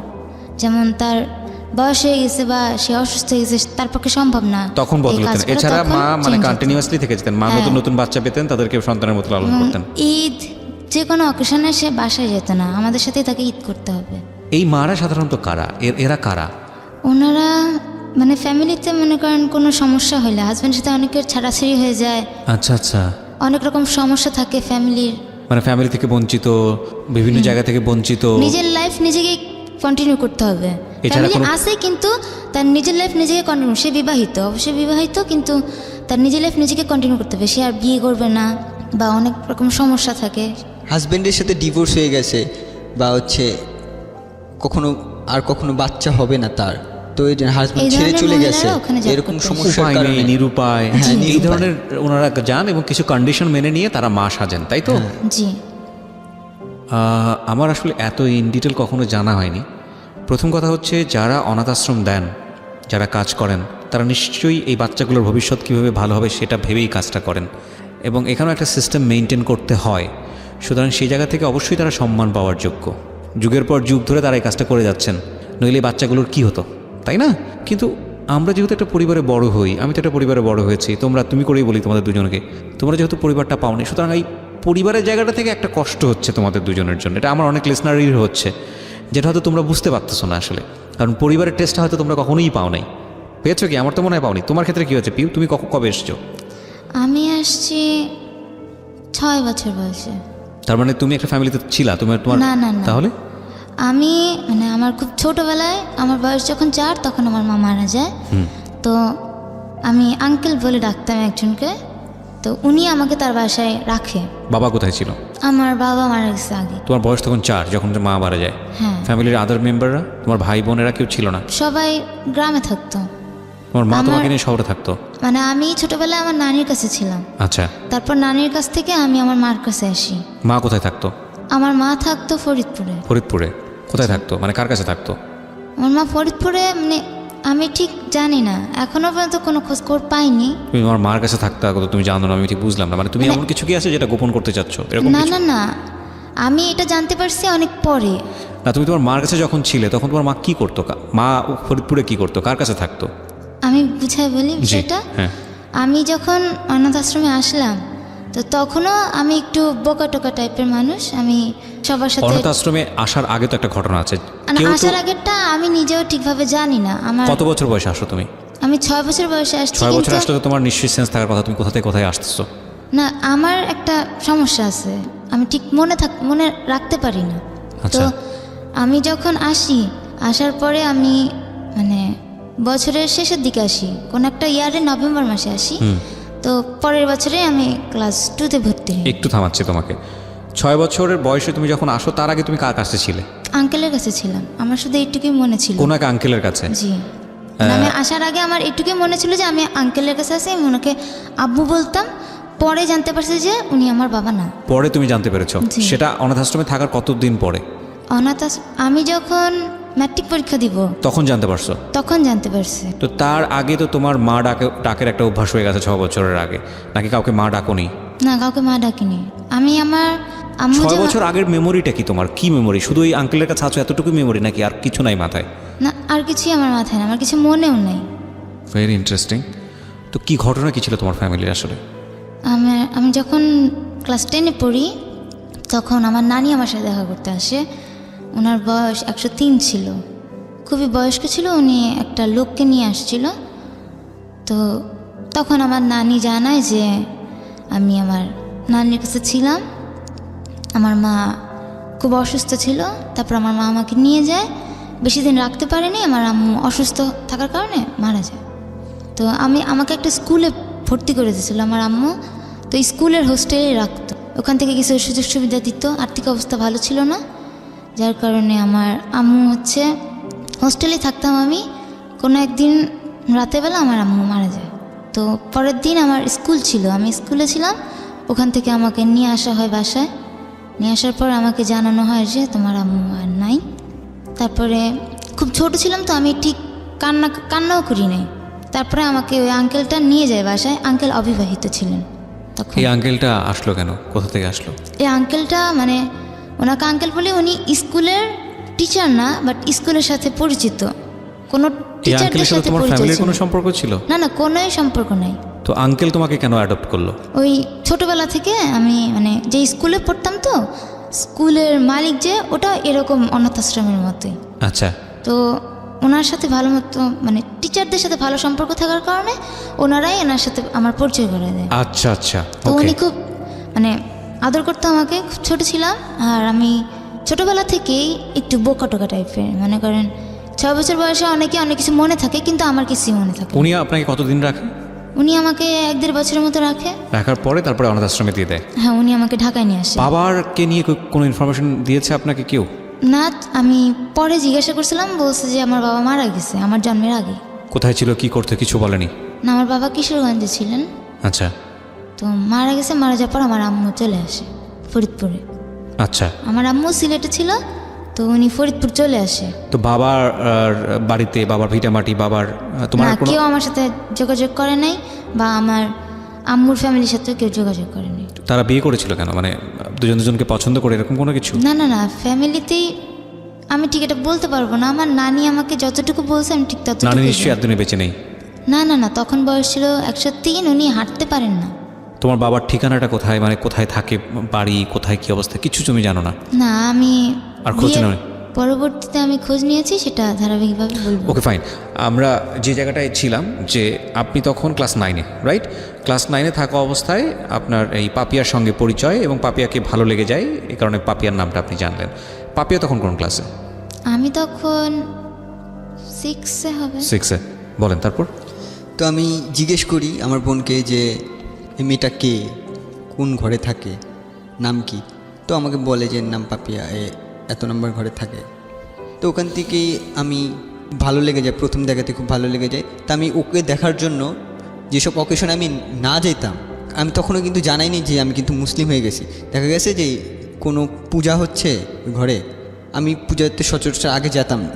S1: যেমন তার বয়স হয়ে গেছে বা সে অসুস্থ হয়ে গেছে, তার পক্ষে সম্ভব না,
S2: তখন বদল হতেন। এছাড়া মা মানে কন্টিনিউয়াসলি থেকে যেতেন, মা নতুন নতুন বাচ্চা পেতেন, তাদেরকে সন্তানের মতো লালন করতেন।
S1: ঈদ যে কোনো অকেশনে সে বাসায় যেত না, আমাদের সাথে তাকে ঈদ করতে হবে।
S2: এই মারা সাধারণত কারা? এরা কারা?
S1: ওনারা মানে ফ্যামিলিতে মনে করেন কোনো সমস্যা হলে হাজব্যান্ডের সাথে অনেকের ছাড়াছাড়ি হয়ে যায়।
S2: আচ্ছা আচ্ছা।
S1: অনেক রকম সমস্যা থাকে ফ্যামিলির,
S2: মানে ফ্যামিলি থেকে বঞ্চিত, বিভিন্ন জায়গা থেকে বঞ্চিত,
S1: নিজের লাইফ নিজেকে কন্টিনিউ করতে হবে। ফ্যামিলি আছে কিন্তু তার নিজের লাইফ নিজেকে কন্টিনিউ। সে বিবাহিত, অবশ্যই বিবাহিত, কিন্তু তার নিজের লাইফ নিজেকে কন্টিনিউ করতে হবে, সে আর বিয়ে করবে না বা অনেক রকম সমস্যা থাকে।
S3: হাজব্যান্ডের সাথে ডিভোর্স হয়ে গেছে বা হচ্ছে কখনো বাচ্চা হবে না তার, তো এই হাজব্যান্ড
S1: এই
S3: ছেড়ে
S1: ধরনের
S3: চলে গেছে,
S1: মহিলারা ওখানে job
S3: এরকম
S1: করতে
S3: সমস্যার
S2: উপায়
S3: কারণে
S2: নেই, নিরুপায়,
S3: হ্যাঁ,
S2: এই
S3: নিরুপায়।
S2: ধরনের ওনারা যান এবং কিছু কন্ডিশন মেনে নিয়ে তারা মা সাজেন, তাই তো?
S1: জি।
S2: আমার আসলে এত ইন ডিটেল কখনো জানা হয়নি। প্রথম কথা হচ্ছে, যারা অনাথ আশ্রম দেন, যারা কাজ করেন, তারা নিশ্চয়ই এই বাচ্চাগুলোর ভবিষ্যৎ কীভাবে ভালো হবে সেটা ভেবেই কাজটা করেন, এবং এখানেও একটা সিস্টেম মেনটেন করতে হয়। সুতরাং সেই জায়গা থেকে অবশ্যই তারা সম্মান পাওয়ার যোগ্য। যুগের পর যুগ ধরে তারা এই কাজটা করে যাচ্ছেন, নইলে এই বাচ্চাগুলোর কী হতো, তাই না? কিন্তু আমরা যেহেতু একটা পরিবারে বড় হই, আমি তো একটা পরিবারে বড় হয়েছি, তুমি করেই বলি তোমাদের দুজনকে, তোমরা যেহেতু পরিবারটা পাওনি, সুতরাং এই পরিবারের জায়গাটা থেকে একটা কষ্ট হচ্ছে তোমাদের দুজনের জন্য। এটা আমার অনেক লিসনারের হচ্ছে, যেটা হয়তো তোমরা বুঝতে পারতেছো না আসলে, কারণ পরিবারের টেস্টটা হয়তো তোমরা কখনোই পাও নাই। পেয়েছো কি? আমার তো মনে হয় পাওনি। তোমার ক্ষেত্রে কী হচ্ছে পিউ? তুমি কবে এসছো?
S1: আমি আসছি 6 বছর বয়সে।
S2: তার মানে তুমি একটা ফ্যামিলিতে ছিলা? তোমার
S1: না, না, না।
S2: তাহলে
S1: আমি মানে আমার খুব ছোটোবেলায়, আমার বয়স যখন 4 তখন আমার মা মারা যায়। তো আমি আঙ্কেল বলে ডাকতাম একজনকে, তো উনি আমাকে তার বাসায় রাখে।
S2: বাবা কোথায় ছিল?
S1: আমার বাবা মারা গেছে আগে।
S2: তোমার বয়স তখন 4 যখন মা মারা যায়।
S1: হ্যাঁ।
S2: ফ্যামিলির আদার মেম্বাররা, তোমার ভাই বোনেরা কেউ ছিল না?
S1: সবাই গ্রামে থাকতো।
S2: তোমার মা তোমাকে নিয়ে শহরে থাকতো?
S1: মানে আমি ছোটবেলায় আমার নানির কাছে ছিলাম,
S2: আচ্ছা।
S1: তারপর নানির কাছ থেকে আমি আমার মার কাছে আসি।
S2: মা কোথায় থাকতো?
S1: আমার মা থাকতো ফরিদপুরে।
S2: ফরিদপুরে? কোথায় থাকতো, মানে কার কাছে থাকতো?
S1: আমার মা ফরিদপুরে, মানে আমি ঠিক জানি না, এখনো পর্যন্ত কোনো খোঁজ খবর পাইনি।
S2: তুমি আমার মার কাছে থাকতে আগত তুমি জানো না, আমি ঠিক বুঝলাম না। মানে তুমি এমন কিছু কি আছে যেটা গোপন করতে চাচ্ছ, এরকম
S1: না,
S2: কিছু?
S1: না, না, আমি এটা জানতে পারছি অনেক পরে।
S2: না, তুমি তোমার মার কাছে যখন ছিলে তখন তোমার মা কি করতো? মা ফরিদপুরে কি করতো, কার কাছে থাকতো?
S1: আমি বুঝাই বলি বিষয়টা।
S2: হ্যাঁ।
S1: আমি যখন অনাথ আশ্রমে আসলাম, তো তখনও আমি একটু বোকা টোকা টাইপের মানুষ। আমি সবার সাথে
S2: অনাথ আশ্রমে আসার আগে তো একটা ঘটনা আছে।
S1: মানে
S2: কেউ তো
S1: আসার আগেরটা আমি নিজেও ঠিকভাবে জানি না। আমার
S2: কত বছর বয়সে আসো তুমি?
S1: আমি 6 বছর বয়সে আসছি।
S2: 6 বছর
S1: কিন্তু
S2: আসলে তো তোমার নিশ্চয়ই সেন্স থাকার কথা, তুমি কোথা থেকে কোথায় আসতেছো।
S1: না, আমার একটা সমস্যা আছে, আমি ঠিক মনে রাখতে পারি না। তো
S2: আচ্ছা।
S1: আমি যখন আসার পরে আমি মানে বছরের শেষের দিকে আসি, কোন একটা ইয়ারে নভেম্বর মাসে আসি। তো পরের বছরে আমি ক্লাস 2তে ভর্তি হই।
S2: একটু থামাচ্ছি তোমাকে। 6 বছরের বয়সে তুমি যখন আসো, তার আগে তুমি কার কাছে ছিলে?
S1: আঙ্কেলের কাছে ছিলাম, আমার শুধু এইটুকুই মনে ছিল।
S2: কোন এক আঙ্কেলের কাছে?
S1: জি। মানে আমি আসার আগে আমার এইটুকুই মনে ছিল যে আমি আঙ্কেলের কাছে আছি, আমি ওনাকে আব্বু বলতাম। পরে জানতে পারছি যে উনি আমার বাবা না।
S2: পরে তুমি জানতে পেরেছো?
S1: জি।
S2: সেটা অনাথ আশ্রমে থাকার কতদিন পরে?
S1: আমি যখন ম্যাট্রিক পরীক্ষা দিব
S2: তখন জানতে পারছো?
S1: তখন জানতে পারছি।
S2: তো তার আগে তো তোমার মা ডাকের একটা অভ্যাস হয়ে গেছে 6 বছরের আগে, নাকি কাউকে মা ডাকোনি?
S1: না, কাউকে মা ডাকিনি। আমি আমার আম্মু
S2: 6 বছর আগের মেমোরিটা কি তোমার? কি মেমোরি? শুধু ওই আঙ্কেলের কাছে আছো এতটুকু মেমোরি, নাকি আর কিছু নাই মাথায়?
S1: না, আর কিছুই আমার মাথায় না, আমার কিছু মনেও নেই।
S2: Very interesting. তো কি ঘটনা কি ছিল তোমার ফ্যামিলির আসলে?
S1: আমি যখন ক্লাস 10-এ পড়ি, তখন আমার নানি আমার সাথে দেখা করতে আসে। ওনার বয়স 103 ছিল, খুবই বয়স্ক ছিল। উনি একটা লোককে নিয়ে আসছিল। তো তখন আমার নানি জানায় যে আমি আমার নানির কাছে ছিলাম। আমার মা খুব অসুস্থ ছিল। তারপর আমার মা আমাকে নিয়ে যায়, বেশি দিন রাখতে পারেনি, আমার আম্মু অসুস্থ থাকার কারণে মারা যায়। তো আমাকে একটা স্কুলে ভর্তি করে দিয়েছিল আমার আম্মু। তো স্কুলের হোস্টেলে রাখতো, ওখান থেকে কিছু সুযোগ সুবিধা দিত। আর্থিক অবস্থা ভালো ছিল না, যার কারণে আমার আম্মু হোস্টেলে থাকতাম আমি। কোনো একদিন রাতেরবেলা আমার আম্মু মারা যায়। তো পরের দিন আমার স্কুল ছিল, আমি স্কুলে ছিলাম। ওখান থেকে আমাকে নিয়ে আসা হয় বাসায়। নিয়ে আসার পর আমাকে জানানো হয় যে তোমার আম্মু আর নাই। তারপরে খুব ছোট ছিলাম, তো আমি ঠিক কান্নাও করি নাই। তারপরে আমাকে ওই আঙ্কেলটা নিয়ে যায় বাসায়। আঙ্কেল অবিবাহিত ছিলেন তখন।
S2: এই আঙ্কেলটা আসলো কেন, কোথা থেকে আসলো?
S1: এই আঙ্কেলটা মানে ওনাকে আঙ্কেল বলে, উনি স্কুলের টিচার না, বাট স্কুলের সাথে পরিচিত। কোনো
S2: এই
S1: টিচারদের
S2: আঙ্কেলের সাথে
S1: সাথে
S2: তোমার
S1: পরিচিত
S2: ফ্যামিলির
S1: ছিল
S2: কোনো সম্পর্ক ছিল?
S1: না, না, কোনোই সম্পর্ক নাই।
S2: তো আঙ্কেল তোমাকে কেন অ্যাডপ্ট করলো?
S1: ওই ছোটবেলা থেকে আমি মানে যে স্কুলে পড়তাম, তো স্কুলের মালিক যে ওটা এরকম অনাথ আশ্রমের মতোই।
S2: আচ্ছা।
S1: তো ওনার সাথে ভালো মতো মানে টিচারদের সাথে ভালো সম্পর্ক থাকার কারণে ওনারাই ওনার সাথে আমার পরিচয় করে দেয়।
S2: আচ্ছা আচ্ছা।
S1: তো উনি খুব মানে আদর করতো আমাকে। খুব ছোট ছিলাম, আর আমি ছোটবেলা থেকেই একটু বোকা টোকা টাইপের। মনে করেন 6 বছর বয়সে অনেকে অনেক কিছু মনে থাকে, কিন্তু আমার কিছুই মনে থাকে না।
S2: উনি আপনাকে কতদিন রাখে?
S1: উনি আমাকে 1-1.5 বছরের মতো রাখে।
S2: রাখার পরে তারপরে অনাথ আশ্রমে দিয়ে দেয়।
S1: হ্যাঁ, উনি আমাকে ঢাকায় নিয়ে আসে।
S2: বাবারকে নিয়ে কোনো ইনফরমেশন দিয়েছে আপনাকে কেউ?
S1: না, আমি পরে জিজ্ঞাসা করছিলাম, বলছে যে আমার বাবা মারা গেছে আমার জন্মের আগে।
S2: কোথায় ছিল, কি করতে, কিছু বলেনি?
S1: না, আমার বাবা কিশোরগঞ্জে ছিলেন।
S2: আচ্ছা।
S1: তো মারা গেছে, মারা যাওয়ার পর আমার আম্মু চলে আসে ফরিদপুরে।
S2: আচ্ছা।
S1: আমার আম্মু সিলেটে ছিল, তো উনি ফরিদপুর চলে আসে।
S2: তো বাবার বাড়িতে, বাবার ভিটামাটি, বাবার তোমার
S1: না,
S2: কোনো
S1: কেউ আমার সাথে যোগাযোগ করে নাই, বা আমার আম্মুর ফ্যামিলির সাথে কেউ যোগাযোগ করেনি।
S2: তারা বিয়ে করেছিল কেন, মানে দুজন দুজনকে পছন্দ করে এরকম কোনো কিছু?
S1: না না না, ফ্যামিলিতেই আমি ঠিক এটা বলতে পারবো না। আমার নানি আমাকে যতটুকু বলছে আমি ঠিক
S2: নানি
S1: ততটুকু।
S2: নিশ্চয়ই এতদিনে বেঁচে নেই?
S1: না না না, তখন বয়স ছিল 103, উনি হাঁটতে পারেন না।
S2: তোমার বাবার ঠিকানাটা কোথায়, মানে কোথায় থাকে, বাড়ি কোথায়, কি অবস্থা, কিছু তুমি জানো না?
S1: না, আমি
S2: আর খোঁজ
S1: বিয়ের
S2: নাও?
S1: পরবর্তীতে আমি খোঁজ নিয়েছি, সেটা ধারাবাহিকভাবে বলবো।
S2: ওকে, ফাইন। আমরা যে জায়গাটায় ছিলাম, যে আপনি তখন ক্লাস 9-এ, রাইট? ক্লাস 9-এ থাকা অবস্থায় আপনার এই পাপিয়ার সঙ্গে পরিচয়, এবং পাপিয়াকে ভালো লেগে যায়, এই কারণে পাপিয়ার নামটা আপনি জানলেন। পাপিয়া তখন কোন ক্লাসে?
S1: আমি তখন 6-এ হবে।
S2: 6-এ। বলেন তারপর।
S3: তো আমি জিজ্ঞেস করি আমার বোনকে যে এই মেয়েটা কে, কোন ঘরে থাকে, নাম কি। তো আমাকে বলে যে নাম পাপিয়া, এত নম্বর ঘরে থাকে। তো ওখান থেকেই আমি ভালো লেগে যায়, প্রথম দেখাতে খুব ভালো লেগে যায়। তা আমি ওকে দেখার জন্য যেসব অকেশনে আমি না যেতাম, আমি তখনও কিন্তু জানাইনি যে আমি কিন্তু মুসলিম হয়ে গেছি। দেখা গেছে যে কোনো পূজা হচ্ছে ঘরে, আমি পূজাতে সচরাচর আগে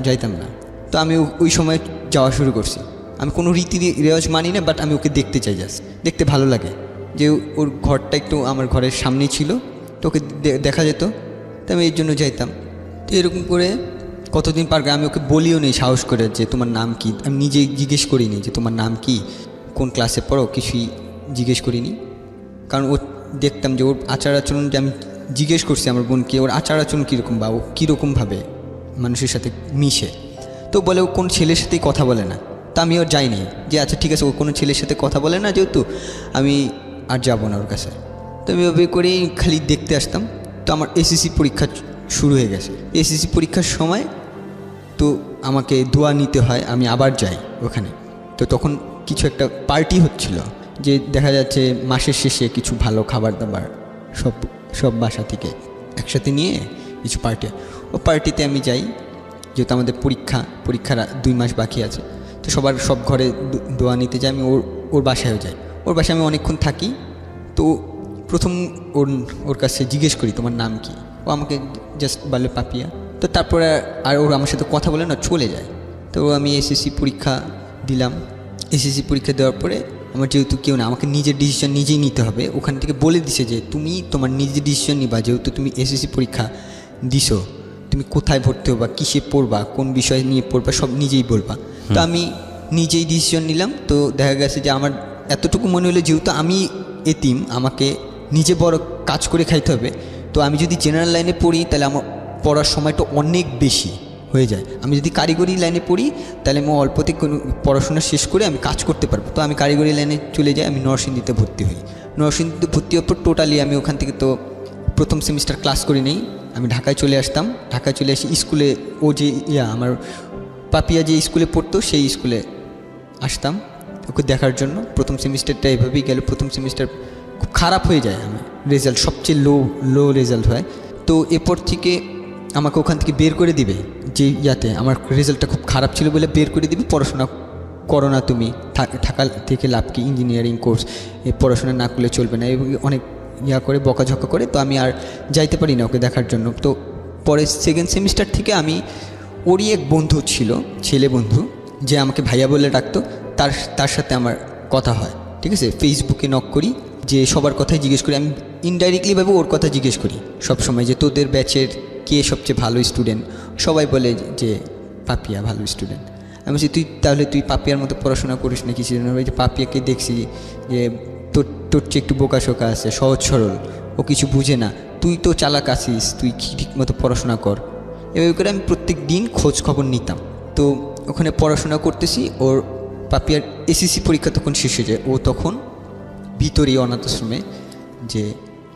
S3: যাইতাম না। তো আমি ওই সময় যাওয়া শুরু করছি। আমি কোনো রীতি রেওয়াজ মানি না, বাট আমি ওকে দেখতে চাই, জাস্ট দেখতে ভালো লাগে। যে ওর ঘরটা একটু আমার ঘরের সামনেই ছিল, তো ওকে দেখা যেত, তো আমি এই জন্য যাইতাম। তো এরকম করে কতদিন পার আমি ওকে বলিও নি সাহস করে যে তোমার নাম কি। আমি নিজেই জিজ্ঞেস করিনি যে তোমার নাম কি, কোন ক্লাসে পড়ো, কিছুই জিজ্ঞেস করিনি। কারণ ও দেখতাম যে ওর আচার আচরণ, যে আমি জিজ্ঞেস করছি আমার বোনকে ওর আচার আচরণ কীরকম, বা ও কীরকমভাবে মানুষের সাথে মিশে। তো বলে ও কোন ছেলের সাথেই কথা বলে না। তা আমি ওর যাইনি, যে আচ্ছা ঠিক আছে, ও কোনো ছেলের সাথে কথা বলে না যেহেতু, আমি আর যাবো না ওর কাছে। তো আমি ওভাবে করেই খালি দেখতে আসতাম। তো আমার এসএসসি পরীক্ষা শুরু হয়ে গেছে। এসএসসি পরীক্ষার সময় তো আমাকে দোয়া নিতে হয়, আমি আবার যাই ওখানে। তো তখন কিছু একটা পার্টি হচ্ছিল, যে দেখা যাচ্ছে মাসের শেষে কিছু ভালো খাবার দাবার সব বাসা থেকে একসাথে নিয়ে কিছু পার্টি। ও পার্টিতে আমি যাই, যেহেতু আমাদের পরীক্ষার 2 মাস বাকি আছে। তো সব ঘরে দোয়া নিতে যাই। আমি ওর বাসায়ও যাই। ওর বাসায় আমি অনেকক্ষণ থাকি। তো প্রথম ওর কাছে জিজ্ঞেস করি তোমার নাম কি। ও আমাকে জাস্ট বলে পাপিয়া। তো তারপরে আর ওর আমার সাথে কথা বলে না, চলে যায়। তো আমি এসএসসি পরীক্ষা দিলাম। এসএসসি পরীক্ষা দেওয়ার পরে আমার যেহেতু কেউ না, আমাকে নিজের ডিসিশন নিজেই নিতে হবে। ওখান থেকে বলে দিছে যে তুমি তোমার নিজের ডিসিশন নিবা, যেহেতু তুমি এসএসসি পরীক্ষা দিছো, তুমি কোথায় ভর্তি হবা, কিসে পড়বা, কোন বিষয় নিয়ে পড়বা, সব নিজেই বলবা। তো আমি নিজেই ডিসিশন নিলাম। তো দেখা গেছে যে আমার এতটুকু মনে হলো, যেহেতু আমি এতিম, আমাকে নিজে বড় কাজ করে খাইতে হবে। তো আমি যদি জেনারেল লাইনে পড়ি, তাহলে আমার পড়ার সময়টা অনেক বেশি হয়ে যায়। আমি যদি কারিগরি লাইনে পড়ি, তাহলে আমি অল্পতে কোনো পড়াশোনা শেষ করে আমি কাজ করতে পারবো। তো আমি কারিগরি লাইনে চলে যাই। আমি নরসিংদীতে ভর্তি হই। নরসিংদীতে ভর্তি হওয়ার পর টোটালি আমি ওখান থেকে তো প্রথম সেমিস্টার ক্লাস করি নেই। আমি ঢাকায় চলে আসতাম। ঢাকায় চলে আসি স্কুলে, ও যে আমার পাপিয়া যে স্কুলে পড়তো সেই স্কুলে আসতাম ওকে দেখার জন্য। প্রথম সেমিস্টারটা এভাবেই গেল। প্রথম সেমিস্টার খুব খারাপ হয়ে যায়, আমার রেজাল্ট সবচেয়ে লো রেজাল্ট হয়। তো এরপর থেকে আমাকে ওখান থেকে বের করে দিবে, যে আমার রেজাল্টটা খুব খারাপ ছিল বলে বের করে দিবে। পড়াশোনা করো না তুমি, ঢাকা থেকে লাভ কি, ইঞ্জিনিয়ারিং কোর্স, পড়াশোনা না করলে চলবে না, এবং অনেক করে বকাঝকা করে। তো আমি আর যাইতে পারি না ওকে দেখার জন্য। তো পরে সেকেন্ড সেমিস্টার থেকে আমি, ওরই এক বন্ধু ছিল, ছেলে বন্ধু, যে আমাকে ভাইয়া বলে ডাকতো, তার সাথে আমার কথা হয়। ঠিক আছে, ফেসবুকে নক করি, যে সবার কথাই জিজ্ঞেস করি। আমি ইনডাইরেক্টলিভাবে ওর কথা জিজ্ঞেস করি সবসময়, যে তোদের ব্যাচের কে সবচেয়ে ভালো স্টুডেন্ট। সবাই বলে যে পাপিয়া ভালো স্টুডেন্ট। আমি বলছি তুই পাপিয়ার মতো পড়াশোনা করিস না কিছু। ওই যে পাপিয়াকে দেখছি যে তোর চেয়ে একটু বোকাশোকা আছে, সহজ সরল, ও কিছু বুঝে না। তুই তো চালাক আছিস, তুই ঠিক মতো পড়াশোনা কর। এভাবে করে আমি প্রত্যেক দিন খোঁজ খবর নিতাম। তো ওখানে পড়াশোনা করতেছি। ওর পাপিয়ার এসএসসি পরীক্ষা তখন শেষ হয়ে যায়। ও তখন ভিতরেই অনাথ আশ্রমে যে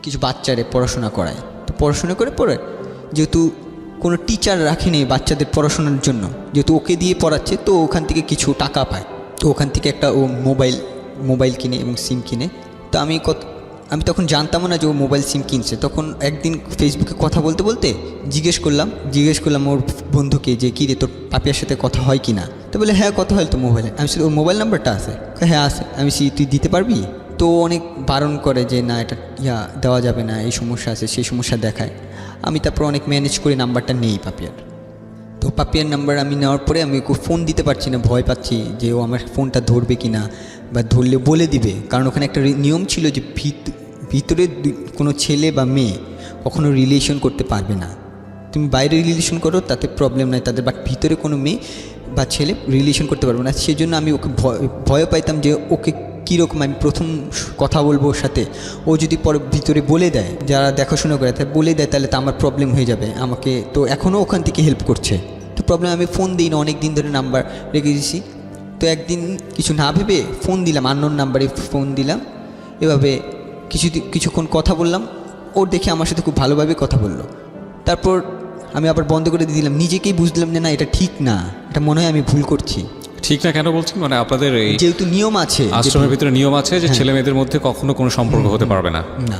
S3: কিছু বাচ্চারে পড়াশোনা করায়। তো পড়াশোনা করে পড়ে, যেহেতু কোনো টিচার রাখেনি বাচ্চাদের পড়াশোনার জন্য, যেহেতু ওকে দিয়ে পড়াচ্ছে, তো ওখান থেকে কিছু টাকা পায়। তো ওখান থেকে ও মোবাইল মোবাইল কিনে এবং সিম কিনে। তো আমি তখন জানতামও না যে ও মোবাইল সিম কিনছে। তখন একদিন ফেসবুকে কথা বলতে বলতে জিজ্ঞেস করলাম ওর বন্ধুকে যে কী রে তোর পাপিয়ার সাথে কথা হয় কি না। তো বলে হ্যাঁ কথা হয় তো মোবাইলে। আমি ওর মোবাইল নাম্বারটা আছে? হ্যাঁ আছে। আমি তুই দিতে পারবি? তো অনেক বারণ করে যে না এটা দেওয়া যাবে না, এই সমস্যা আছে সেই সমস্যা দেখায়। আমি তারপর অনেক ম্যানেজ করে নাম্বারটা নেই পাপিয়ার। তো পাপিয়ার নাম্বার আমি নেওয়ার পরে আমি ওকে ফোন দিতে পারছি না, ভয় পাচ্ছি যে ও আমার ফোনটা ধরবে কি না, বা ধরলে বলে দিবে। কারণ ওখানে একটা নিয়ম ছিল যে ভিতরে কোনো ছেলে বা মেয়ে কখনো রিলেশন করতে পারবে না। তুমি বাইরে রিলেশন করো তাতে প্রবলেম নাই তাদের, বাট ভিতরে কোনো মেয়ে বা ছেলে রিলেশন করতে পারবে না। সেই জন্য আমি ওকে ভয় পাইতাম যে ওকে কীরকম আমি প্রথম কথা বলবো ওর সাথে, ও যদি পরে ভিতরে বলে দেয়, যারা দেখাশোনা করে তাই বলে দেয়, তাহলে তো আমার প্রবলেম হয়ে যাবে আমাকে। তো এখনও ওখান থেকে হেল্প করছে। তো প্রবলেম আমি ফোন দিই না, অনেক দিন ধরে নাম্বার রেখে দিয়েছি। তো একদিন কিছু না ভেবে ফোন দিলাম, আননোন নাম্বারে ফোন দিলাম। এভাবে কিছুক্ষণ কথা বললাম, ওর দেখে আমার সাথে খুব ভালোভাবে কথা বললো। তারপর আমি আবার বন্ধ করে দিয়ে দিলাম। নিজেকেই বুঝলাম যে না এটা ঠিক না, এটা মনে হয় আমি ভুল করছি।
S2: ঠিক না কেন বলছেন? মানে আপনাদের এই
S3: যেহেতু নিয়ম আছে,
S2: আশ্রমের ভিতরে নিয়ম আছে যে ছেলে মেয়েদের মধ্যে কখনো কোনো সম্পর্ক হতে পারবে না,
S3: না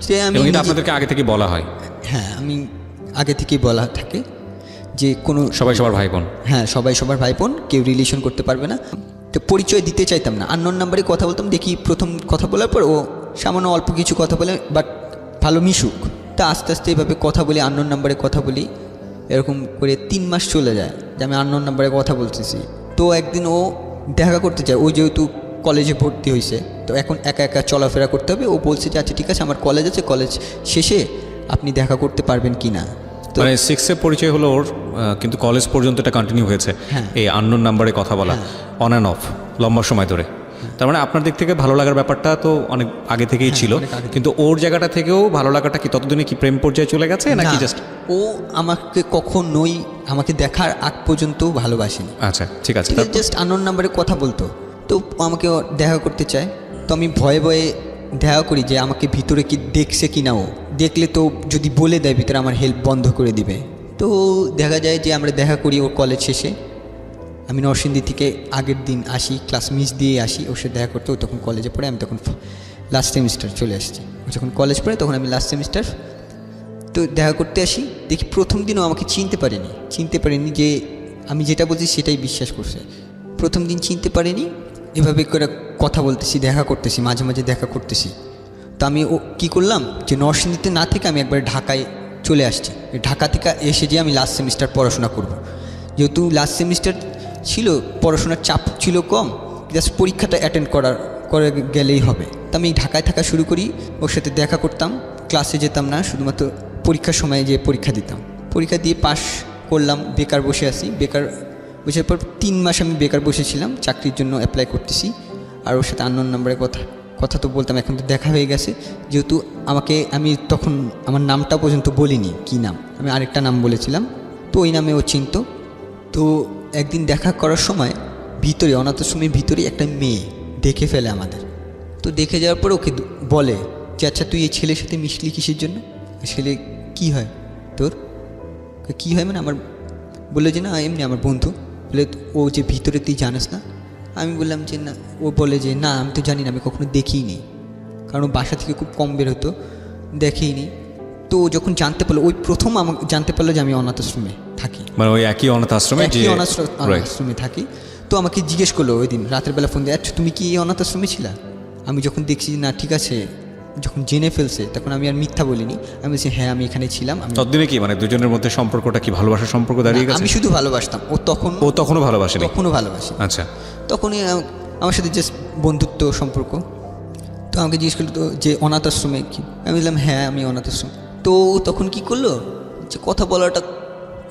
S3: সে আমি
S2: আপনাদেরকে আগে থেকে বলা হয়?
S3: হ্যাঁ, আমি আগে থেকেই বলা থাকে যে কোনো
S2: সবাই সবার ভাই বোন।
S3: হ্যাঁ, সবাই সবার ভাই বোন, কেউ রিলেশন করতে পারবে না। তো পরিচয় দিতে চাইতাম না, আননোন নাম্বারে কথা বলতাম। দেখি প্রথম কথা বলার পর ও সামান্য অল্প কিছু কথা বলে, বাট ভালো মিশুক। তা আস্তে আস্তে এভাবে কথা বলি, আননোন নাম্বারে কথা বলি। এরকম করে 3 মাস চলে যায় যে আমি আননোন নাম্বারে কথা বলতেছি। তো একদিন ও দেখা করতে চায়, ও যেহেতু কলেজে ভর্তি হয়েছে, তো এখন একা একা চলাফেরা করতে হবে। ও বলছে যে আচ্ছা ঠিক আছে, আমার কলেজ আছে, কলেজ শেষে আপনি দেখা করতে পারবেন কি না।
S2: মানে 6-এ পরিচয় হলো ওর, কিন্তু কলেজ পর্যন্ত এটা কন্টিনিউ হয়েছে এই আননোন নাম্বারে কথা বলা, অন অ্যান্ড অফ, লম্বা সময় ধরে। তার মানে আপনার দিক থেকে ভালো লাগার ব্যাপারটা তো অনেক আগে থেকেই ছিল, কিন্তু ওর জায়গাটা থেকেও ভালো লাগাটা কি ততদিনে কি প্রেম পর্যায়ে চলে গেছে নাকি জাস্ট?
S3: ও আমাকে কখনোই আমাকে দেখার আগ পর্যন্ত ভালোবাসেনি।
S2: আচ্ছা ঠিক আছে,
S3: জাস্ট আননোন নাম্বারে কথা বলতো। তো আমাকে দেখা করতে চায়, তো আমি ভয়ে ভয়ে দেখা করি যে আমাকে ভিতরে কি দেখছে কি না। ও দেখলে তো যদি বলে দেয় ভিতরে, আমার হেল্প বন্ধ করে দিবে। তো দেখা যায় যে আমরা দেখা করি ওর কলেজ শেষে। আমি নরসিংদী থেকে আগের দিন আসি, ক্লাস মিস দিয়ে আসি ওর সাথে দেখা করতে। ও তখন কলেজে পড়ে, আমি তখন লাস্ট সেমিস্টার চলে আসছি। ও যখন কলেজ পড়ে তখন আমি লাস্ট সেমিস্টার। তো দেখা করতে আসি, দেখি প্রথম দিনও আমাকে চিনতে পারেনি যে আমি যেটা বলছি সেটাই বিশ্বাস করছে। প্রথম দিন চিনতে পারেনি। এভাবে করে কথা বলতেছি, দেখা করতেছি, মাঝে মাঝে দেখা করতেছি। তো আমি ও কী করলাম যে নরসিংদীতে না থেকে আমি একবার ঢাকায় চলে আসছি। ঢাকা থেকে এসে যে আমি লাস্ট সেমিস্টার পড়াশোনা করব। যেহেতু লাস্ট সেমিস্টার ছিল, পড়াশোনার চাপ ছিল কম, জাস্ট পরীক্ষাটা অ্যাটেন্ড করে গেলেই হবে। তো আমি ঢাকায় থাকা শুরু করি, ওর সাথে দেখা করতাম, ক্লাসে যেতাম না, শুধুমাত্র পরীক্ষার সময় যে পরীক্ষা দিতাম। পরীক্ষা দিয়ে পাশ করলাম, বেকার বসে আছি। বেকার বসার পর 3 মাস আমি বেকার বসেছিলাম, চাকরির জন্য অ্যাপ্লাই করতেছি। আর ওর সাথে আননোন নাম্বারে কথা তো বলতাম, এখন তো দেখা হয়ে গেছে। যেহেতু আমি তখন আমার নামটা পর্যন্ত বলিনি, কি নাম, আমি আরেকটা নাম বলেছিলাম। তো ওই নামে ও চিনত। তো একদিন দেখা করার সময় ভিতরে, অনাথ আশ্রমের ভিতরে একটা মেয়ে দেখে ফেলে আমাদের। তো দেখে যাওয়ার পর ওকে বলে যে আচ্ছা তুই এই ছেলের সাথে মিশলি কিসের জন্য? ছেলে কি হয় তোর? কি হয় মানে আমার, বলে যে না এমনি আমার বন্ধু। বলে ও যে ভিতরে তুই জানিস না? আমি বললাম যে না। ও বলে যে না আমি তো জানি না, আমি কখনো দেখিইনি, কারণ বাসা থেকে খুব কম বের হতো, দেখিইনি। তো যখন জানতে পারলো, ওই প্রথম আমাকে জানতে পারলো যে আমি অনাথ আশ্রমে থাকি,
S2: মানে ওই একই অনাথ আশ্রমে
S3: আশ্রমে থাকি। তো আমাকে জিজ্ঞেস করলো ওই দিন রাতের বেলা ফোন দিয়ে, আচ্ছা তুমি কি এই অনাথ আশ্রমে ছিলা? আমি যখন দেখছি না ঠিক আছে, যখন জেনে ফেলছে তখন আমি আর মিথ্যা বলিনি। আমি বলছি হ্যাঁ আমি এখানে ছিলাম।
S2: ততদিনে কি মানে দুজনের মধ্যে সম্পর্কটা কি ভালোবাসার সম্পর্ক দাঁড়িয়ে গেছে?
S3: আমি শুধু ভালোবাসতাম, ও তখনও ভালোবাসে।
S2: আচ্ছা,
S3: তখনই আমার সাথে জাস্ট বন্ধুত্ব সম্পর্ক। তো আমাকে জিজ্ঞেস করলো তো যে অনাথ আশ্রমে কি? আমি বললাম হ্যাঁ আমি অনাথ আশ্রম। তো তখন কি করলো যে কথা বলাটা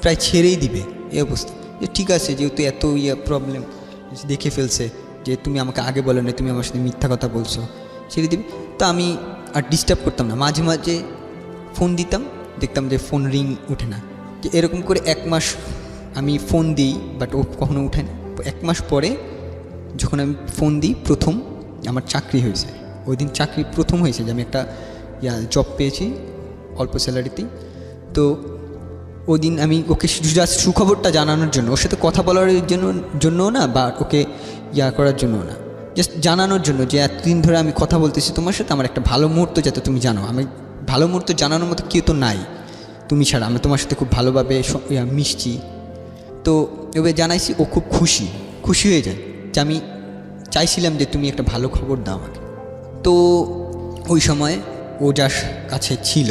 S3: প্রায় ছেড়েই দিবে এই অবস্থা। যে ঠিক আছে, যেহেতু এত প্রবলেম দেখে ফেলছে যে তুমি আমাকে আগে বলো না, তুমি আমার সাথে মিথ্যা কথা বলছো, ছেড়ে দিবে। তো আমি আর ডিস্টার্ব করতাম না, মাঝে মাঝে ফোন দিতাম, দেখতাম যে ফোন রিং ওঠে না। যে এরকম করে 1 মাস আমি ফোন দিই, বাট ও কখনো উঠে না। 1 মাস পরে যখন আমি ফোন দিই, প্রথম আমার চাকরি হয়েছে। ওই দিন চাকরি প্রথম হয়েছে যে আমি একটা জব পেয়েছি অল্প স্যালারিতেই। তো ওই দিন আমি ওকে জাস্ট সুখবরটা জানানোর জন্য, ওর সাথে কথা বলার জন্য না, বা ওকে করার জন্য না, জাস্ট জানানোর জন্য যে এতদিন ধরে আমি কথা বলতেছি তোমার সাথে, আমার একটা ভালো মুহূর্ত যাতে তুমি জানো। আমি ভালো মুহূর্ত জানানোর মতো কেউ তো নাই তুমি ছাড়া, আমি তোমার সাথে খুব ভালোভাবে মিশছি। তো এভাবে জানাইছি, ও খুব খুশি হয়ে যায় যে আমি চাইছিলাম যে তুমি একটা ভালো খবর দাও আমাকে। তো ওই সময় ও যার কাছে ছিল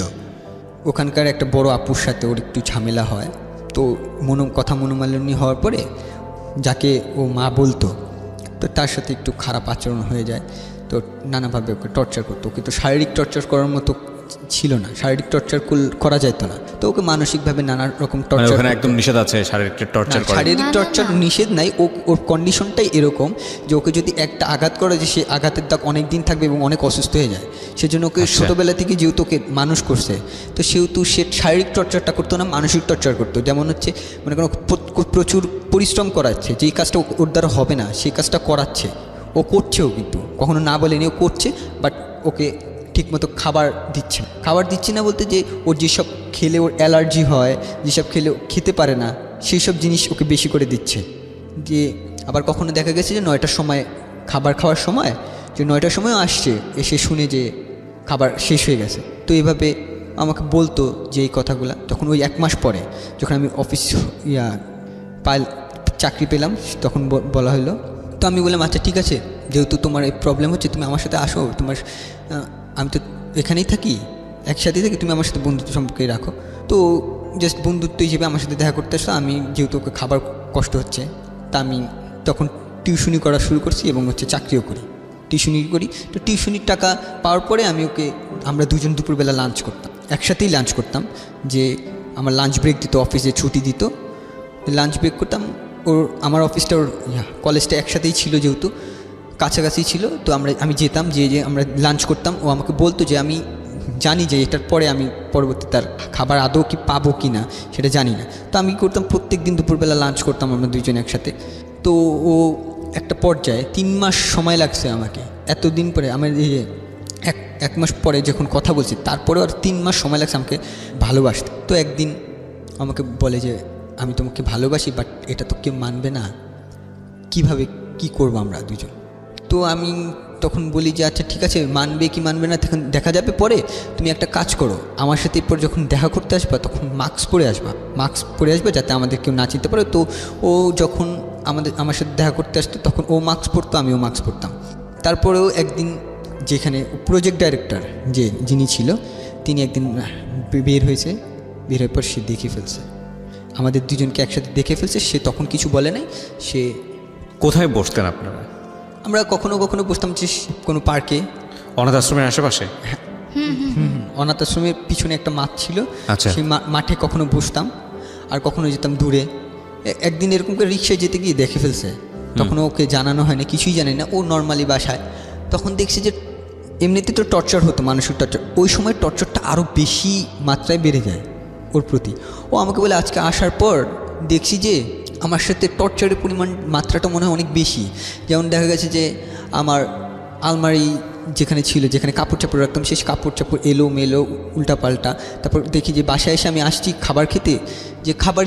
S3: ওখানকার একটা বড় আপুর সাথে ওর একটু ঝামেলা হয়। তো মনোমালিন্য হওয়ার পরে যাকে ও মা বলতো, তো তার সাথে একটু খারাপ আচরণ হয়ে যায়। তো নানাভাবে ওকে টর্চার করতো। ওকে তো শারীরিক টর্চার করার মতো ছিল না, শারীরিক টর্চার করা যেত না, তো ওকে মানসিকভাবে নানা রকম টর্চার।
S2: ওখানে একদম নিষেধ আছে শারীরিক টর্চার করা?
S3: শারীরিক টর্চার নিষেধ নাই, ওর কন্ডিশনটাই এরকম যে ওকে যদি একটা আঘাত করে যে সে আঘাতের দাগ অনেক দিন থাকবে এবং অনেক অসুস্থ হয়ে যায়। সেজন্য ওকে ছোটোবেলা থেকে যেহেতু ওকে মানুষ করছে, তো সেহেতু সে শারীরিক টর্চারটা করতো না, মানসিক টর্চার করতো। যেমন হচ্ছে মনে করো প্রচুর পরিশ্রম করাচ্ছে, যেই কাজটা ওর দ্বারা হবে না সেই কাজটা করাচ্ছে, ও করছেও, কিন্তু কখনো না বলেনি ও করছে। বাট ওকে ঠিকমতো খাবার দিচ্ছে না বলতে যে ওর যেসব খেলে ওর অ্যালার্জি হয়, যেসব খেলে খেতে পারে না, সেই সব জিনিস ওকে বেশি করে দিচ্ছে। যে আবার কখনো দেখা গেছে যে 9টার সময় খাবার খাওয়ার সময়, যে 9টার সময়ও আসছে, এসে শুনে যে খাবার শেষ হয়ে গেছে। তো এইভাবে আমাকে বলতো যে এই কথাগুলো। তখন ওই 1 মাস পরে যখন আমি অফিস চাকরি পেলাম, তখন বলা হলো। তো আমি বললাম আচ্ছা ঠিক আছে, যেহেতু তোমার এই প্রবলেম হচ্ছে তুমি আমার সাথে আসো, আমি তো এখানেই থাকি, একসাথেই থাকি, তুমি আমার সাথে বন্ধুত্ব সম্পর্কে রাখো। তো জাস্ট বন্ধুত্ব হিসেবে আমার সাথে দেখা করতে আসো। আমি যেহেতু ওকে খাবার কষ্ট হচ্ছে, তা আমি তখন টিউশনি করা শুরু করছি এবং চাকরিও করি, টিউশনি করি। তো টিউশনির টাকা পাওয়ার পরে আমরা দুজন দুপুরবেলা লাঞ্চ করতাম, একসাথেই লাঞ্চ করতাম। যে আমার লাঞ্চ ব্রেক দিত, অফিসে ছুটি দিত, লাঞ্চ ব্রেক করতাম। আমার অফিসটা কলেজটা একসাথেই ছিল, যেহেতু কাছাকাছি ছিল। তো আমি যেতাম, যে আমরা লাঞ্চ করতাম। ও আমাকে বলতো যে আমি জানি যে এটার পরে আমি পরবর্তী তার খাবার আদৌ কি পাবো কি না সেটা জানি না। তো আমি করতাম, প্রত্যেক দিন দুপুরবেলা লাঞ্চ করতাম আমরা দুইজন একসাথে। তো ও একটা পর্যায়ে 3 মাস সময় লাগছে আমাকে, এতদিন পরে আমার এই যে এক মাস পরে যখন কথা বলছি, তারপরেও আর 3 মাস সময় লাগছে আমাকে ভালোবাসতে। তো একদিন আমাকে বলে যে আমি তোমাকে ভালোবাসি, বাট এটা তো কেউ মানবে না, কিভাবে কি করবো আমরা দুজন। তো আমি তখন বলি যে আচ্ছা ঠিক আছে, মানবে কি মানবে না তখন দেখা যাবে পরে। তুমি একটা কাজ করো, আমার সাথে এরপর যখন দেখা করতে আসবা তখন মাস্ক পরে আসবা যাতে আমাদের কেউ না চিনতে পারে। তো ও যখন আমার সাথে দেখা করতে আসতো তখন ও মাস্ক পরতো, আমিও মাস্ক পরতাম। তারপরেও একদিন যেখানে প্রজেক্ট ডাইরেক্টর যিনি ছিল, তিনি একদিন বের হওয়ার পর সে দেখে ফেলছে, আমাদের দুজনকে একসাথে দেখে ফেলছে। সে তখন কিছু বলে নাই। সে
S2: কোথায় বসতেন আপনারা?
S3: আমরা কখনো কখনো বসতাম যে কোনো পার্কে,
S2: অনাথ আশ্রমের আশেপাশে।
S3: অনাথ আশ্রমের পিছনে একটা মাঠ ছিল,
S2: আচ্ছা।
S3: সেই মাঠে কখনো বসতাম, আর কখনো যেতাম দূরে। একদিন এরকম করে রিক্সায় যেতে গিয়ে দেখে ফেলছে, তখন ওকে জানানো হয় না, কিছুই জানে না, ও নর্মালি বাসায়। তখন দেখছি যে এমনিতে তো টর্চার হতো, মানসিক টর্চার, ওই সময় টর্চারটা আরও বেশি মাত্রায় বেড়ে যায় ওর প্রতি। ও আমাকে বলে আজকে আসার পর দেখছি যে আমার সাথে টর্চারের মাত্রাটা মনে হয় অনেক বেশি। যেমন দেখা গেছে যে আমার আলমারি যেখানে কাপড় চাপড় রাখতাম, সেই কাপড় চাপড় মেলো উল্টাপাল্টা। তারপর দেখি যে বাসায় এসে আমি আসছি খাবার খেতে, যে খাবার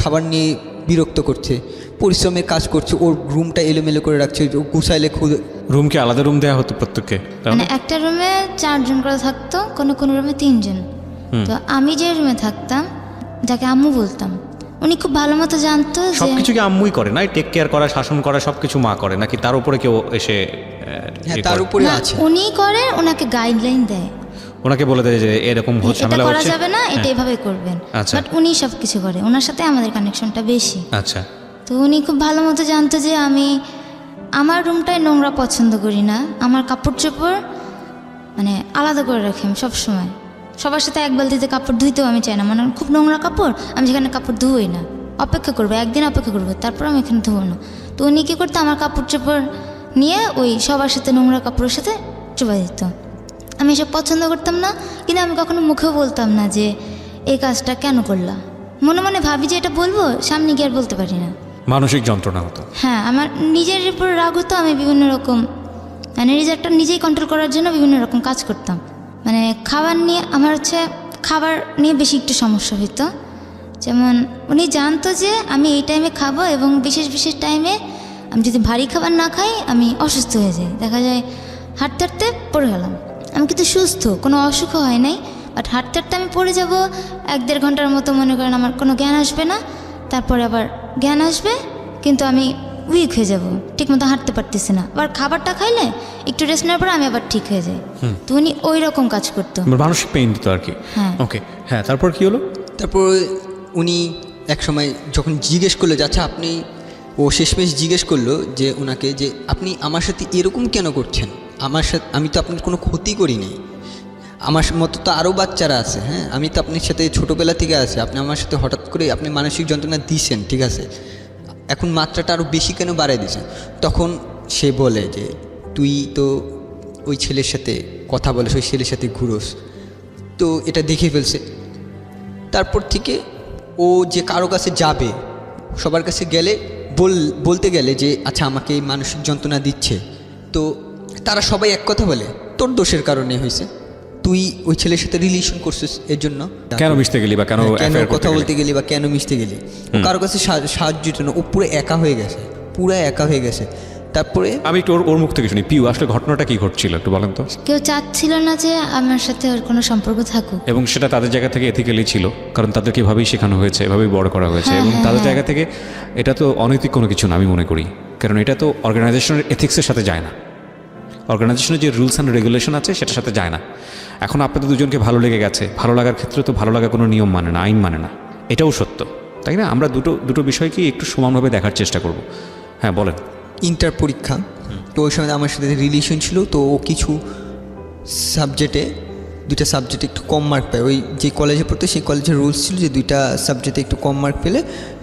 S3: খাবার নিয়ে বিরক্ত করছে, পরিশ্রমের কাজ করছে, ওর রুমটা এলোমেলো করে রাখছে, গুছাইলে
S2: রুমকে আলাদা রুম দেওয়া হতো প্রত্যেককে?
S1: মানে একটা রুমে 4 জন করে থাকতো, কোনো রুমে 3 জন। তো আমি যে রুমে থাকতাম, যাকে আম্মু বলতাম, উনি খুব ভালো মতো জানতো যে
S2: সবকিছু কি আম্মুই করে না? টেক কেয়ার করা, শাসন করা সবকিছু মা করে নাকি তার উপরে কেউ এসে?
S3: হ্যাঁ, তার উপরে
S1: না,
S3: আছে,
S1: উনিই করে, ওনাকে গাইডলাইন দেয়,
S2: ওনাকে বলে দেয় যে এরকম ঝামেলা
S1: এটা করা
S2: হচ্ছে,
S1: যাবে না, এটা এভাবে করবেন।
S2: আচ্ছা।
S1: বাট উনি সব কিছু করে, ওনার সাথে আমাদের কানেকশনটা বেশি।
S2: আচ্ছা।
S1: তো উনি খুব ভালো মতো জানতো যে আমি আমার রুমটায় নোংরা পছন্দ করি না, আমার কাপড় চোপড় মানে আলাদা করে রাখি আমি সবসময়। সবার সাথে এক বালতিতে কাপড় ধুইতেও আমি চাই না, মানে খুব নোংরা কাপড়, আমি সেখানে কাপড় ধুই না, অপেক্ষা করবো, একদিন অপেক্ষা করবো, তারপর আমি এখানে ধুবো না। তো উনি কী করতো, আমার কাপড় চোপড় নিয়ে ওই সবার সাথে নোংরা কাপড়ের সাথে চুবাই দিত। আমি এসব পছন্দ করতাম না, কিন্তু আমি কখনো মুখেও বলতাম না যে এই কাজটা কেন করলা। মনে মনে ভাবি যে এটা বলবো, সামনে গিয়ে আর বলতে পারি না,
S2: মানসিক যন্ত্রণা হতো।
S1: হ্যাঁ, আমার নিজের উপর রাগ হতো, আমি বিভিন্ন রকম মানে নিজেরটা নিজেই কন্ট্রোল করার জন্য বিভিন্ন রকম কাজ করতাম। মানে খাবার নিয়ে আমার খাবার নিয়ে বেশি একটু সমস্যা হতো। যেমন উনি জানতো যে আমি এই টাইমে খাবো এবং বিশেষ টাইমে আমি যদি ভারী খাবার না খাই আমি অসুস্থ হয়ে যাই, দেখা যায় হাঁটতে হাঁটতে পড়ে গেলাম। আমি কিন্তু সুস্থ, কোনো অসুখও হয় নাই, বাট হাঁটতে হাঁটতে আমি পড়ে যাব, 1-1.5 ঘন্টার মতো মনে করেন আমার কোনো জ্ঞান আসবে না, তারপরে আবার জ্ঞান আসবে কিন্তু আমি উইক হয়ে যাব, ঠিকমতো হাঁটতে পারতেছি না। আবার খাবারটা খাইলে একটু রেস্ট নেওয়ার পর আমি আবার ঠিক হয়ে যাই। তো উনি ওই রকম কাজ করতো,
S2: মানসিক পেইন দিত আর কি।
S1: হ্যাঁ।
S2: ওকে, হ্যাঁ, তারপর কি হলো?
S3: তারপর উনি এক সময় যখন জিজ্ঞেস করলো যে আচ্ছা আপনি, ও শেষমেশ জিজ্ঞেস করলো যে ওনাকে যে আপনি আমার সাথে এরকম কেন করছেন, আমার সাথে আমি তো আপনার কোনো ক্ষতি করি নাই, আমার মতো তো আরও বাচ্চারা আছে, হ্যাঁ আমি তো আপনার সাথে ছোটোবেলা থেকে আছি, আপনি আমার সাথে হঠাৎ করে আপনি মানসিক যন্ত্রণা দিয়েছেন, ঠিক আছে, এখন মাত্রাটা আরও বেশি কেন বাড়াই দিয়েছেন? তখন সে বলে যে তুই তো ওই ছেলের সাথে কথা বলিস, ওই ছেলের সাথে ঘুরোস, তো এটা দেখে ফেলছে। তারপর থেকে ও যে কারো কাছে যাবে, সবার কাছে গেলে বলতে গেলে যে আচ্ছা আমাকে এই মানসিক যন্ত্রণা দিচ্ছে, তো তারা সবাই এক কথা বলে তোর দোষের কারণে হয়েছে, তুই ওই ছেলের সাথে রিলেশন করছিস এর জন্য,
S2: কেন মিশতে গেলি বা কেন
S3: কথা বলতে গেলি বা কেন মিশতে গেলি, ও কারো কাছে সাহায্য জন্য ও পুরো একা হয়ে গেছে, পুরো একা হয়ে গেছে। তারপরে
S2: আমি একটু ওর মুখ থেকে শুনি, পিউ আসলে ঘটনাটা কি ঘটছিল একটু বলেন তো।
S1: কেউ চাচ্ছিল না যে আমার সাথে ওর কোনো সম্পর্ক থাকুক,
S2: এবং সেটা তাদের জায়গা থেকে এথিক্যালি ছিল, কারণ তাদেরকে এভাবেই শেখানো হয়েছে, এভাবেই বড় করা হয়েছে, এবং তাদের জায়গা থেকে এটা তো অনৈতিক কোনো কিছু না আমি মনে করি, কারণ এটা তো অর্গানাইজেশনের এথিক্সের সাথে যায় না, অর্গানাইজেশনের যে রুলস অ্যান্ড রেগুলেশন আছে সেটার সাথে যায় না। এখন আপনাদের দুজনকে ভালো লেগে গেছে, ভালো লাগার ক্ষেত্রে তো ভালো লাগা কোনো নিয়ম মানে না, আইন মানে না, এটাও সত্য, তাই না? আমরা দুটো বিষয়কেই একটু সমানভাবে দেখার চেষ্টা করব। হ্যাঁ বলেন।
S3: ইন্টার পরীক্ষা, তো ওই সময় আমার সাথে রিলেশন ছিল, তো ও কিছু সাবজেক্টে 2টা সাবজেক্টে একটু কম মার্ক পায়, ওই যে কলেজে পড়তো সেই কলেজের রুলস ছিল যে 2টা সাবজেক্টে একটু কম মার্ক পেলে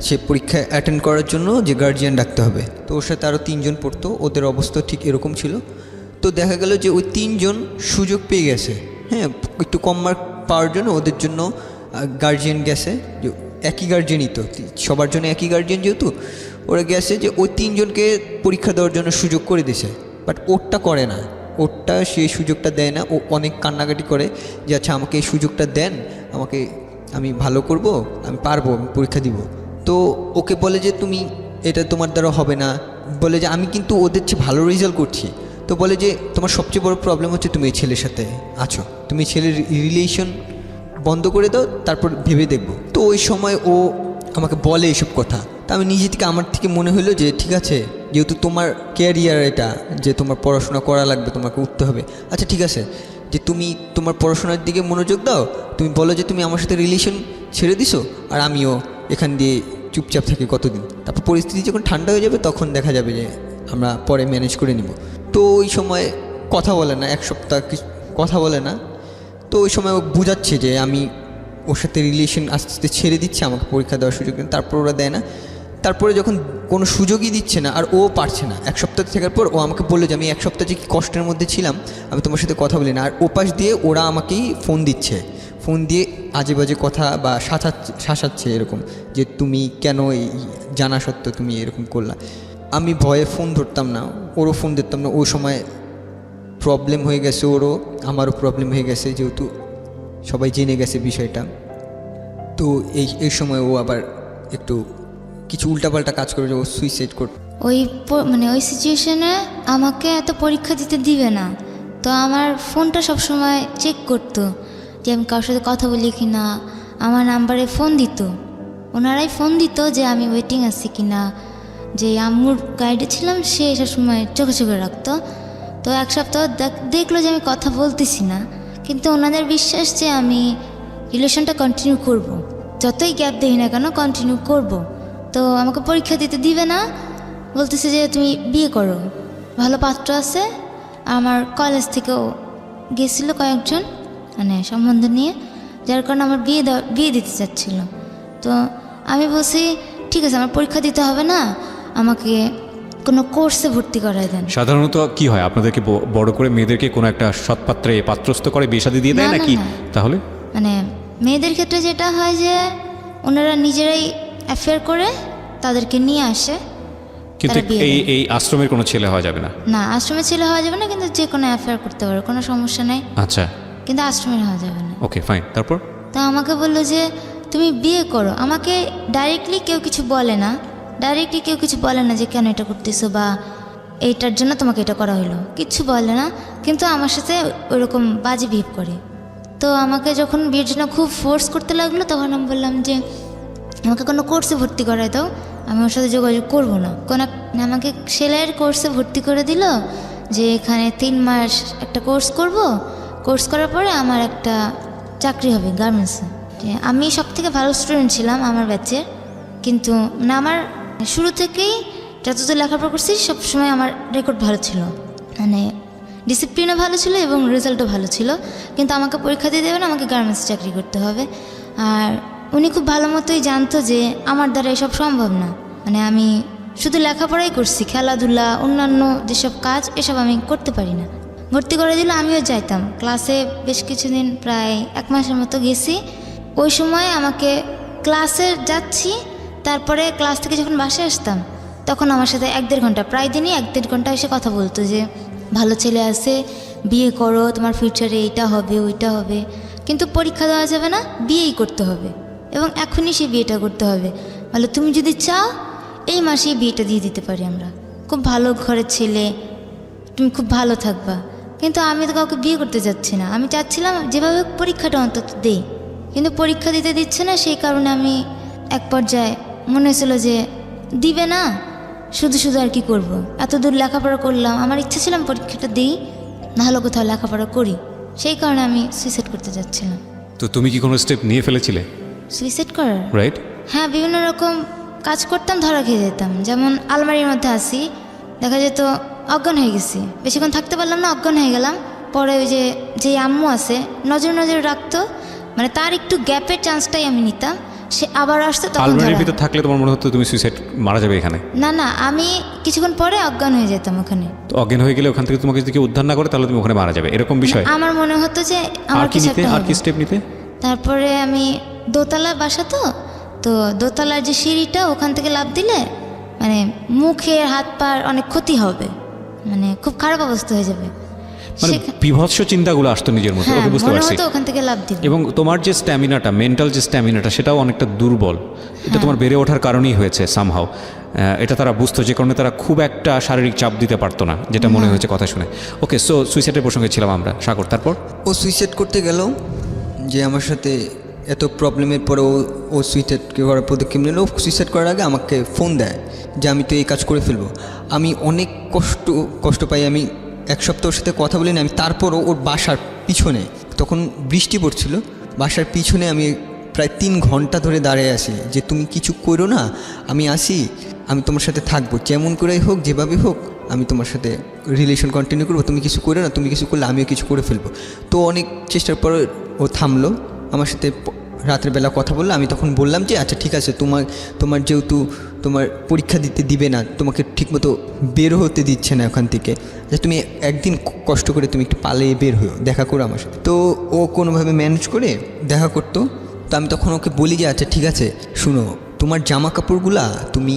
S3: সে পরীক্ষা অ্যাটেন্ড করার জন্য যে গার্জিয়ান ডাকতে হবে। তো ওর সাথে আরও 3 জন পড়তো, ওদের অবস্থা ঠিক এরকম ছিল। তো দেখা গেল যে ওই 3 জন সুযোগ পেয়ে গেছে, হ্যাঁ একটু কম মার্ক পাওয়ার জন্য ওদের জন্য গার্জিয়ান গেছে, যে একই গার্জিয়ানই তো সবার জন্য একই গার্জিয়ান, যেহেতু ওরা গেছে যে ওই 3 জনকে পরীক্ষা দেওয়ার জন্য সুযোগ করে দিছে, বাট ওরটা করে না, ওরটা সেই সুযোগটা দেয় না। ও অনেক কান্নাকাটি করে যে আচ্ছা আমাকে এই সুযোগটা দেন, আমাকে, আমি ভালো করব, আমি পারবো, আমি পরীক্ষা দিব। তো ওকে বলে যে তুমি এটা তোমার দ্বারা হবে না, বলে যে আমি কিন্তু ওদের চেয়ে ভালো রেজাল্ট করছি। তো বলে যে তোমার সবচেয়ে বড় প্রবলেম হচ্ছে তুমি এই ছেলের সাথে আছো, তুমি ছেলের রিলেশন বন্ধ করে দাও, তারপর ভেবে দেখবো। তো ওই সময় ও আমাকে বলে এইসব কথা, তা আমি নিজে থেকে আমার থেকে মনে হলো যে ঠিক আছে, যেহেতু তোমার ক্যারিয়ার এটা, যে তোমার পড়াশোনা করা লাগবে, তোমাকে উঠতে হবে, আচ্ছা ঠিক আছে যে তুমি তোমার পড়াশোনার দিকে মনোযোগ দাও, তুমি বলো যে তুমি আমার সাথে রিলেশন ছেড়ে দিছো, আর আমিও এখান দিয়ে চুপচাপ থাকি কতদিন, তারপর পরিস্থিতি যখন ঠান্ডা হয়ে যাবে তখন দেখা যাবে যে আমরা পরে ম্যানেজ করে নিব। তো ওই সময় কথা বলে না, 1 সপ্তাহ কথা বলে না। তো ওই সময় ও বুঝাচ্ছে যে আমি ওর সাথে রিলেশন আস্তে আস্তে ছেড়ে দিচ্ছে, আমাকে পরীক্ষা দেওয়ার সুযোগ দেন, তারপর ওরা দেয় না। তারপরে যখন কোনো সুযোগই দিচ্ছে না আর ও পারছে না, 1 সপ্তাহ থাকার পর ও আমাকে বললো যে আমি 1 সপ্তাহ যে কি কষ্টের মধ্যে ছিলাম, আমি তোমার সাথে কথা বলি না। আর ওপাশ দিয়ে ওরা আমাকেই ফোন দিচ্ছে, ফোন দিয়ে আজে বাজে কথা বা শাসাচ্ছে এরকম, যে তুমি কেন এই জানা সত্ত্বেও তুমি এরকম করলা। আমি ভয়ে ফোন ধরতাম না, ওরও ফোন ধরতাম না। ওই সময় প্রবলেম হয়ে গেছে, ওরও আমারও প্রবলেম হয়ে গেছে, যেহেতু সবাই জেনে গেছে বিষয়টা। তো এই সময় ও আবার একটু কিছু উল্টাপাল্টা কাজ করে, ও সুইসাইড করত।
S1: ওই সিচুয়েশনে আমাকে এত পরীক্ষা দিতে দিবে না, তো আমার ফোনটা সবসময় চেক করতো যে আমি কারোর সাথে কথা বলি কি না, আমার নাম্বারে ফোন দিত, ওনারাই ফোন দিত যে আমি ওয়েটিং আছি কি না, যে আম্মুর গাইডে ছিলাম সে সবসময় চোখে চোখে রাখতো। তো 1 সপ্তাহ দেখলো যে আমি কথা বলতেছি না, কিন্তু ওনাদের বিশ্বাস যে আমি রিলেশনটা কন্টিনিউ করব, যতই গ্যাপ দিই না কেন কন্টিনিউ করব। তো আমাকে পরীক্ষা দিতে দিবে না, বলতেছে যে তুমি বিয়ে করো, ভালো পাত্র আছে। আমার কলেজ থেকেও গেছিল কয়েকজন, মানে সম্বন্ধ নিয়ে, যার কারণে আমার বিয়ে দিতে চাচ্ছিল। তো আমি বলছি ঠিক আছে, আমার পরীক্ষা দিতে হবে না, আমাকে কোনো কোর্সে ভর্তি করায় দেন।
S2: সাধারণত কি হয়, আপনাদেরকে বড় করে মেয়েদেরকে কোনো একটা সৎপাত্রে পাত্রস্থ করে বিয়ে শাদী দিয়ে দেয়
S1: না,
S2: নাকি?
S1: না।
S2: তাহলে
S1: মানে মেয়েদের ক্ষেত্রে যেটা হয় যে ওনারা নিজেরাই অ্যাফেয়ার করে তাদেরকে নিয়ে আসে,
S2: কিন্তু
S1: তারা বিয়ে দেয়।
S2: এই আশ্রমের কোনো ছেলে হওয়া যাবে না?
S1: না, আশ্রমে ছেলে হওয়া যাবে না, কিন্তু যে কোনো অ্যাফেয়ার করতে পারে, কোনো সমস্যা নেই,
S2: আচ্ছা
S1: কিন্তু আশ্রমের হওয়া যাবে না।
S2: Okay fine. তারপর?
S1: তো আমাকে বললো যে তুমি বিয়ে করো। আমাকে ডাইরেক্টলি কেউ কিছু বলে না, ডাইরেক্টলি কেউ কিছু বলে না যে কেন এটা করতেছো বা এইটার জন্য তোমাকে এটা করা হলো, কিচ্ছু বলে না, কিন্তু আমার সাথে ওইরকম বাজে বিহেভ করে। তো আমাকে যখন বিয়ের জন্য খুব ফোর্স করতে লাগলো তখন আমি বললাম যে আমাকে কোনো কোর্সে ভর্তি করায় দাও, আমি ওর সাথে যোগাযোগ করবো না। আমাকে সেলাইয়ের কোর্সে ভর্তি করে দিল যে এখানে 3 মাস একটা কোর্স করব, কোর্স করার পরে আমার একটা চাকরি হবে গার্মেন্টসে। আমি সব থেকে ভালো স্টুডেন্ট ছিলাম আমার ব্যাচের, কিন্তু না আমার শুরু থেকেই যতদূর লেখাপড়া করছি সবসময় আমার রেকর্ড ভালো ছিল, মানে ডিসিপ্লিনও ভালো ছিল এবং রেজাল্টও ভালো ছিল, কিন্তু আমাকে পরীক্ষা দিয়ে দেবে না, আমাকে গার্মেন্টস চাকরি করতে হবে। আর উনি খুব ভালো মতোই জানতো যে আমার দ্বারা এসব সম্ভব না, মানে আমি শুধু লেখাপড়াই করছি, খেলাধুলা অন্যান্য যেসব কাজ এসব আমি করতে পারি না। ভর্তি করে দিল, আমিও যাইতাম ক্লাসে বেশ কিছুদিন, প্রায় 1 মাসের মতো গেছি। ওই সময় আমাকে ক্লাসে যাচ্ছি, তারপরে ক্লাস থেকে যখন বাসায় আসতাম তখন আমার সাথে 1-1.5 ঘন্টা, প্রায় দিনই 1-1.5 ঘন্টা এসে কথা বলতো যে ভালো ছেলে আছে, বিয়ে করো, তোমার ফিউচারে এইটা হবে ওইটা হবে, কিন্তু পরীক্ষা দেওয়া যাবে না, বিয়েই করতে হবে এবং এখনই সেই বিয়েটা করতে হবে। বলে তুমি যদি চাও এই মাসেই বিয়েটা দিয়ে দিতে পারি আমরা, খুব ভালো ঘরের ছেলে, তুমি খুব ভালো থাকবা। কিন্তু আমি তো কাউকে বিয়ে করতে যাচ্ছি না, আমি চাচ্ছিলাম যেভাবে পরীক্ষাটা অন্তত দেই, কিন্তু পরীক্ষা দিতে দিচ্ছে না। সেই কারণে আমি এক পর্যায়ে মনে হয়েছিল যে দিবে না, শুধু শুধু আর কি করব, এত দূর লেখাপড়া করলাম, আমার ইচ্ছা ছিলাম পরীক্ষাটা দিই, নাহলে কোথাও লেখাপড়া করি। সেই কারণে আমি সুইসাইড করতে যাচ্ছিলাম।
S2: তো তুমি কি কোনো স্টেপ নিয়ে ফেলেছিলে?
S1: সুইসাইড করার?
S2: রাইট।
S1: হ্যাঁ, বিভিন্ন রকম কাজ করতাম, ধরা খেয়ে যেতাম। যেমন আলমারির মধ্যে আসি, দেখা যেত অজ্ঞান হয়ে গেছি, বেশিক্ষণ থাকতে পারলাম না, অজ্ঞান হয়ে গেলাম। পরে ওই যে আম্মু আছে নজর রাখতো, মানে তার একটু গ্যাপের চান্সটাই আমি নিতাম, সে আবার আসতো, তখন
S2: আলমারির ভিতর থাকলে তোমার মনে হতো তুমি সুইসাইড মারা যাবে এখানে?
S1: না, আমি কিছুক্ষণ পরে অজ্ঞান হয়ে যেতাম ওখানে।
S2: তো অজ্ঞান হয়ে গেলে ওখান থেকে তোমাকে যদি কেউ উদ্ধার না করে তাহলে তুমি ওখানে মারা যাবে, এরকম বিষয়?
S1: আমার মনে হতো যে আমার
S2: আর কি নিতে, আর কি স্টেপ নিতে?
S1: তারপরে আমি দোতলা বাসা, তো দোতলার যে সিঁড়িটা ওখান থেকে লাফ দিলে মানে মুখের হাত পার অনেক ক্ষতি হবে, মানে খুব খারাপ অবস্থা হয়ে যাবে,
S2: মানে বিভৎস চিন্তাগুলো আসতো নিজের মধ্যে। ওকে, বুঝতে পারছি।
S1: ওখান থেকে লাভ দিব।
S2: এবং তোমার যে স্ট্যামিনাটা, মেন্টাল যে স্ট্যামিনাটা, সেটাও অনেকটা দুর্বল। এটা তোমার বেড়ে ওঠার কারণেই হয়েছে সামহাও। এটা তারা বুঝতো, যে কারণে তারা খুব একটা শারীরিক চাপ দিতে পারতো না, যেটা মনে হয়েছে কথা শুনে। ওকে, সো সুইসাইডের প্রসঙ্গে ছিলাম আমরা। সাগর, তারপর?
S3: ও সুইসাইড করতে গেল, যে আমার সাথে এত প্রবলেমের পরে ও সুইসাইড করার পদক্ষেপ নিল। সুইসাইড করার আগে আমাকে ফোন দেয় যে আমি তো এই কাজ করে ফেলবো। আমি অনেক কষ্ট পাই, আমি 1 সপ্তাহের সাথে কথা বলিনি আমি। তারপরও ওর বাসার পিছনে, তখন বৃষ্টি পড়ছিল, বাসার পিছনে আমি প্রায় 3 ঘন্টা ধরে দাঁড়িয়ে আছি যে তুমি কিছু করো না, আমি আসি, আমি তোমার সাথে থাকবো, যেমন করেই হোক, যেভাবে হোক, আমি তোমার সাথে রিলেশন কন্টিনিউ করবো, তুমি কিছু করো না, তুমি কিছু করলে আমিও কিছু করে ফেলবো। তো অনেক চেষ্টার পর ও থামলো, আমার সাথে রাতের বেলা কথা বললো। আমি তখন বললাম যে আচ্ছা ঠিক আছে, তোমার যেহেতু তোমার পরীক্ষা দিবে না, তোমাকে ঠিকমতো বের হতে দিচ্ছে না ওখান থেকে, যে তুমি একদিন কষ্ট করে তুমি একটু পালিয়ে বের হও, দেখা করো আমার সাথে। তো ও কোনোভাবে ম্যানেজ করে দেখা করতো। তো আমি তখন ওকে বলি যে আচ্ছা ঠিক আছে, শুনো, তোমার জামা কাপড়গুলা তুমি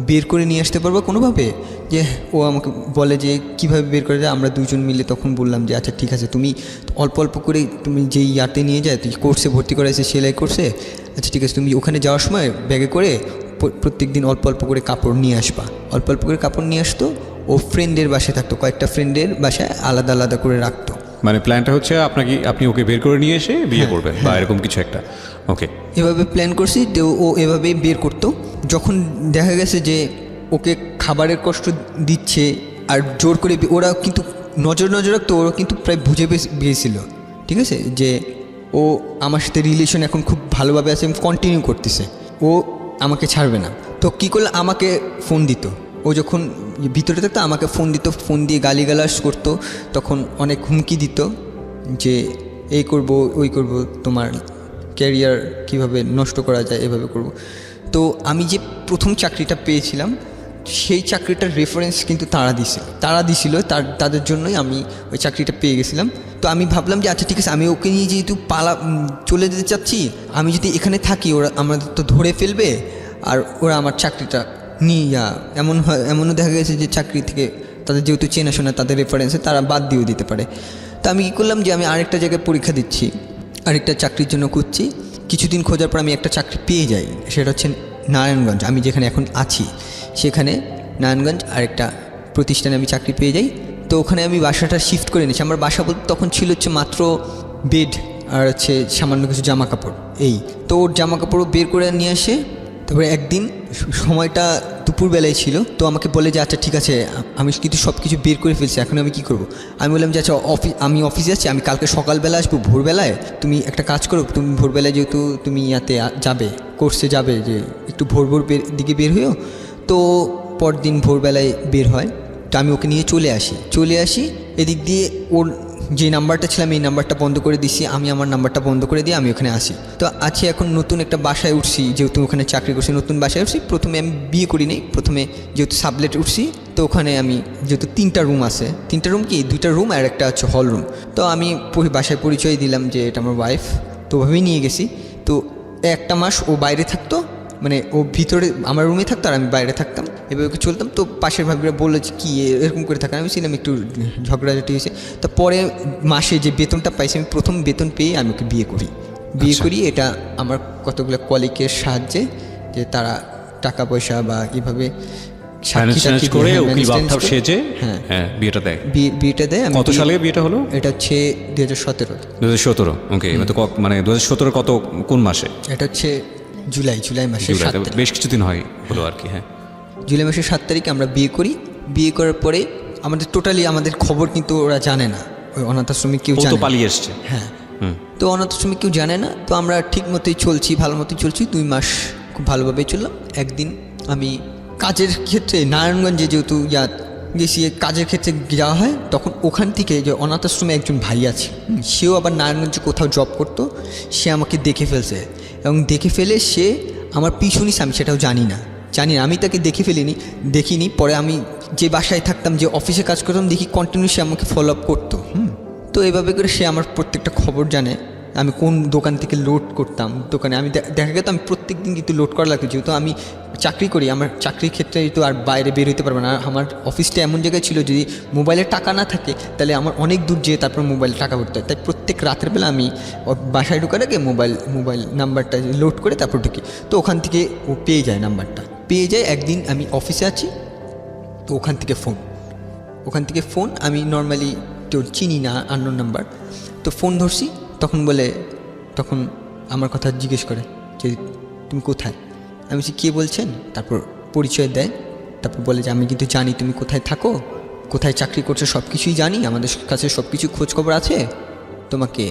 S3: বের করে নিয়ে আসতে পারবো কোনোভাবে? যে ও আমাকে বলে যে কীভাবে বের করে যায়। আমরা 2 জন মিলে তখন বললাম যে আচ্ছা ঠিক আছে, তুমি অল্প অল্প করে তুমি যেই ইয়াতে নিয়ে যায়, তুই কোর্সে ভর্তি করাইছে, সেলাই কোর্সে, আচ্ছা ঠিক আছে, তুমি ওখানে যাওয়ার সময় ব্যাগে করে প্রত্যেক দিন অল্প অল্প করে কাপড় নিয়ে আসবা। অল্প অল্প করে কাপড় নিয়ে আসতো, ও ফ্রেন্ডের বাসায় থাকতো, কয়েকটা ফ্রেন্ডের বাসায় আলাদা আলাদা করে রাখতো।
S2: মানে প্ল্যানটা হচ্ছে আপনি ওকে বের করে নিয়ে এসে বিয়ে করবেন বা এরকম কিছু একটা? ওকে,
S3: এভাবে প্ল্যান করছি। তো ও এভাবেই বের করতো। যখন দেখা গেছে যে ওকে খাবারের কষ্ট দিচ্ছে আর জোর করে, ওরা কিন্তু নজর রাখতো, ওরা কিন্তু প্রায় বুঝে গিয়েছিল, ঠিক আছে, যে ও আমার সাথে রিলেশন এখন খুব ভালোভাবে আছে, কন্টিনিউ করতেছে, ও আমাকে ছাড়বে না। তো কী করলে আমাকে ফোন দিত, ও যখন ভিতরে থাকতো আমাকে ফোন দিত, ফোন দিয়ে গালিগালাজ করতো, তখন অনেক হুমকি দিত যে এই করব ওই করব, তোমার ক্যারিয়ার কিভাবে নষ্ট করা যায়, এভাবে করব। তো আমি যে প্রথম চাকরিটা পেয়েছিলাম, সেই চাকরিটার রেফারেন্স কিন্তু তারা দিছিল, তাদের জন্যই আমি ওই চাকরিটা পেয়ে গেছিলাম। তো আমি ভাবলাম যে আচ্ছা ঠিক আছে, আমি ওকে নিয়ে যেহেতু চলে যেতে চাচ্ছি, আমি যদি এখানে থাকি ওরা আমাদের তো ধরে ফেলবে, আর ওরা আমার চাকরিটা নিয়ে এমনও দেখা গেছে যে চাকরি থেকে তাদের যেহেতু চেনাশোনা, তাদের রেফারেন্সে তারা বাদ দিয়েও দিতে পারে। তো আমি কী করলাম যে আমি আরেকটা জায়গায় পরীক্ষা দিচ্ছি, আরেকটা চাকরির জন্য খুঁজছি। কিছুদিন খোঁজার পর আমি একটা চাকরি পেয়ে যাই, সেটা হচ্ছে নারায়ণগঞ্জ, আমি যেখানে এখন আছি সেখানে নারায়ণগঞ্জ আরেকটা প্রতিষ্ঠানে আমি চাকরি পেয়ে যাই। তো ওখানে আমি বাসাটা শিফট করে নিয়েছি। আমার বাসা বলতে তখন ছিল হচ্ছে মাত্র বেড আর হচ্ছে সামান্য কিছু জামা কাপড়, এই তো ওর জামা কাপড়ও বের করে নিয়ে আসে। তারপরে একদিন সময়টা দুপুরবেলায় ছিল, তো আমাকে বলে যে আচ্ছা ঠিক আছে আমি কিন্তু সব কিছু বের করে ফেলছি, এখন আমি কী করব। আমি বললাম যে আচ্ছা আমি অফিসে আছি, আমি কালকে সকালবেলা আসবো ভোরবেলায়, তুমি একটা কাজ করো, তুমি ভোরবেলায় যেহেতু তুমি ইয়াতে যাবে কোর্সে যাবে, যে একটু ভোর দিকে বের হইও। তো পরদিন ভোরবেলায় বের হয়, তো আমি ওকে নিয়ে চলে আসি এদিক দিয়ে। ওর যে নাম্বারটা ছিলাম এই নাম্বারটা বন্ধ করে দিছি, আমি আমার নাম্বারটা বন্ধ করে দিয়ে আমি ওখানে আসি। তো আছি এখন নতুন একটা বাসায় উঠছি, যেহেতু ওখানে চাকরি করছি নতুন বাসায় উঠছি। প্রথমে আমি বিয়ে করি নাই, প্রথমে যেহেতু সাবলেট উঠছি, তো ওখানে আমি যেহেতু 3টা রুম আছে, 3টা রুম কি 2টা রুম আর একটা হচ্ছে হল রুম। তো আমি বাসায় পরিচয় দিলাম যে এটা আমার ওয়াইফ, তো ওভাবেই নিয়ে গেছি। তো একটা মাস ও বাইরে থাকতো, মানে ও ভিতরে আমার রুমে থাকতো আর আমি বাইরে থাকতাম, এভাবে ওকে চলতাম। তো পাশের ভাবিরা বললো যে কী এরকম করে থাকা, আমি ছিলাম একটু ঝগড়াঝাটি হয়েছে। তো পরে মাসে যে বেতনটা পাইছি, আমি প্রথম বেতন পেয়ে আমি ওকে বিয়ে করি। এটা আমার কতগুলো কলিগের সাহায্যে, যে তারা টাকা পয়সা বা এইভাবে
S2: করে উকিল বাপ্তাব সেজে হ্যাঁ বিয়েটা দেয়।
S3: বিয়েটা দেয়।
S2: কত সালে বিয়েটা হলো?
S3: এটা হচ্ছে
S2: 2017। ওকে, মানে 2017 কত কোন মাসে?
S3: এটা হচ্ছে জুলাই মাসে,
S2: বেশ কিছুদিন হয় হলো আর কি। হ্যাঁ,
S3: জুলাই মাসের 7 তারিখে আমরা বিয়ে করি। বিয়ে করার পরে আমাদের খবর কিন্তু ওরা জানে না, ওই অনাথ আশ্রমে কেউ জানে না,
S2: পালিয়ে এসছে।
S3: হ্যাঁ, তো অনাথ আশ্রমে কেউ জানে না। তো আমরা ঠিক মতোই চলছি, ভালো মতোই চলছি, 2 মাস খুব ভালোভাবেই চললাম। একদিন আমি কাজের ক্ষেত্রে নারায়ণগঞ্জে যেহেতু গেছি, কাজের ক্ষেত্রে যাওয়া হয়, তখন ওখান থেকে যে অনাথ আশ্রমে একজন ভাই আছে, সেও আবার নারায়ণগঞ্জে কোথাও জব করতো, সে আমাকে দেখে ফেলছে এবং দেখে ফেলে সে আমার পিছু নিছে, আমি সেটাও জানি না, আমি তাকে দেখিনি। পরে আমি যে বাসায় থাকতাম, যে অফিসে কাজ করতাম, দেখি কন্টিনিউ সে আমাকে ফলো আপ করতো। তো এভাবে করে সে আমার প্রত্যেকটা খবর জানে, আমি কোন দোকান থেকে লোড করতাম দোকানে। আমি দেখা গেত আমি প্রত্যেক দিন কিন্তু লোড করা লাগতো, যেহেতু আমি চাকরি করি, আমার চাকরির ক্ষেত্রে তো আর বাইরে বের হইতে পারবো না। আমার অফিসটা এমন জায়গায় ছিল, যদি মোবাইলে টাকা না থাকে তাহলে আমার অনেক দূর যেয়ে তারপর মোবাইলে টাকা ভরতে হয়। তাই প্রত্যেক রাতের বেলা আমি বাসায় ঢোকার আগে মোবাইল নাম্বারটা লোড করে তারপর ঢুকি। তো ওখান থেকে ও পেয়ে যায়। একদিন আমি অফিসে আছি, তো ওখান থেকে ফোন আমি নর্মালি কেউ চিনি না, আননোন নাম্বার। তো ফোন ধরছি, তখন আমার কথা জিজ্ঞেস করে যে তুমি কোথায়। আমি বলছি কে বলছেন, তারপর পরিচয় দেয়। তারপর বলে যে আমি কিন্তু জানি তুমি কোথায় থাকো, কোথায় চাকরি করছো, সব কিছুই জানি, আমাদের কাছে সব কিছু খোঁজখবর আছে, তোমাকে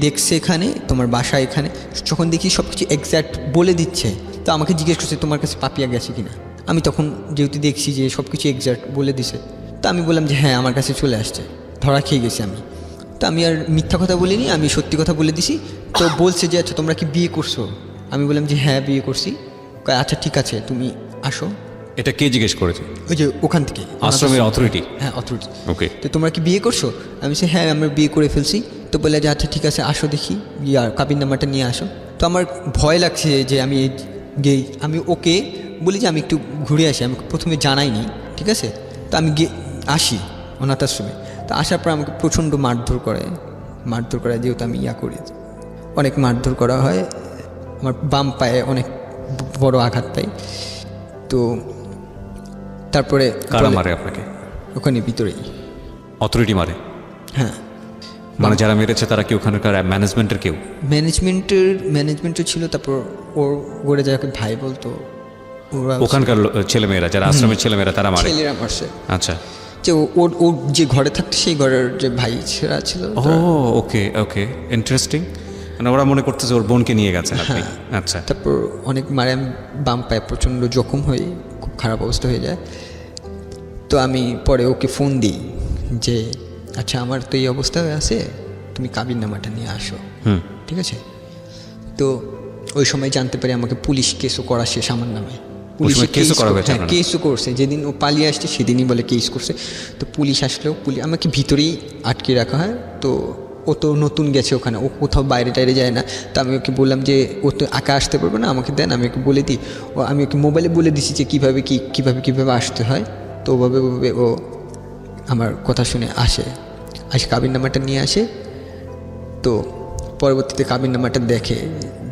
S3: দেখছে এখানে, তোমার বাসা এখানে। যখন দেখি সব কিছু এক্স্যাক্ট বলে দিচ্ছে, তো আমাকে জিজ্ঞেস করছে তোমার কাছে পাপিয়া গেছে কিনা। আমি তখন যেহেতু দেখছি যে সব কিছু এক্স্যাক্ট বলে দিছে, তো আমি বললাম যে হ্যাঁ আমার কাছে চলে আসছে, ধরা খেয়ে গেছি আমি। তো আমি আর মিথ্যা কথা বলিনি, আমি সত্যি কথা বলে দিছি। তো বলছে যে আচ্ছা তোমরা কি বিয়ে করছো? আমি বললাম যে হ্যাঁ বিয়ে করছি। আচ্ছা ঠিক আছে তুমি আসো।
S2: এটা কে জিজ্ঞেস করেছে?
S3: ওই যে ওখান থেকে
S2: আশ্রমের অথরিটি।
S3: হ্যাঁ অথরিটি।
S2: ওকে,
S3: তো তোমরা কি বিয়ে করছো? আমি বলছি হ্যাঁ আমরা বিয়ে করে ফেলছি। তো বললে যে আচ্ছা ঠিক আছে আসো দেখি, কাবিন নাম্বারটা নিয়ে আসো। তো আমার ভয় লাগছে যে আমি আমি ওকে বলি যে আমি একটু ঘুরে আসি, আমি প্রথমে জানাইনি, ঠিক আছে। তো আমি আসি অনাথ আশ্রমে। তো আসার পর আমাকে প্রচণ্ড মারধর করে, যেহেতু আমি করি, অনেক মারধর করা হয়। আমার বাম পায়ে অনেক বড় আঘাত পাই। তো তারপরে
S2: কারা মারে আপনাকে?
S3: ওখানে ভিতরেই
S2: অথরিটি মারে?
S3: হ্যাঁ,
S2: মানে যারা মেরেছে তারা কি ওখানকার ম্যানেজমেন্টের কেউ?
S3: ম্যানেজমেন্টও ছিল। তারপর ওরা যাকে ভাই বলতো, ওরা
S2: ওখানকার ছেলেমেয়েরা, যারা আশ্রমের ছেলেমেয়েরা, তারা মারে?
S3: ছেলেরা মারছে।
S2: আচ্ছা,
S3: যে ও যে ঘরে থাকতো সেই ঘরের যে ভাই ছেলেরা ছিল।
S2: ওকে, ইন্টারেস্টিং। ওরা মনে করতেছে ওর বোনকে নিয়ে গেছে আপনি। আচ্ছা,
S3: তারপর অনেক মারে, আমি বাম পায়ে প্রচণ্ড জখম হয়ে খুব খারাপ অবস্থা হয়ে যায়। তো আমি পরে ওকে ফোন দিই যে আচ্ছা আমার তো এই অবস্থা হয়ে আছে, তুমি কাবিন নামাটা নিয়ে আসো, ঠিক আছে। তো ওই সময় জানতে পারি আমাকে পুলিশ কেসও করা শেষ আমার নামে। কেসও করছে, যেদিন ও পালিয়ে আসছে সেদিনই বলে কেস করছে। তো পুলিশ আসলেও আমাকে ভিতরেই আটকে রাখা হয়। তো ও তো নতুন গেছে ওখানে, ও কোথাও বাইরে টাইরে যায় না। তো আমি ওকে বললাম যে ও তো একা আসতে পারবে না, আমাকে দেন, আমি ওকে বলে দিই। আমি ওকে মোবাইলে বলে দিছি যে কীভাবে আসতে হয়। তো ওভাবে ও আমার কথা শুনে আসে কাবিন নামাটা নিয়ে আসে। তো পরবর্তীতে কাবিন নামাটা দেখে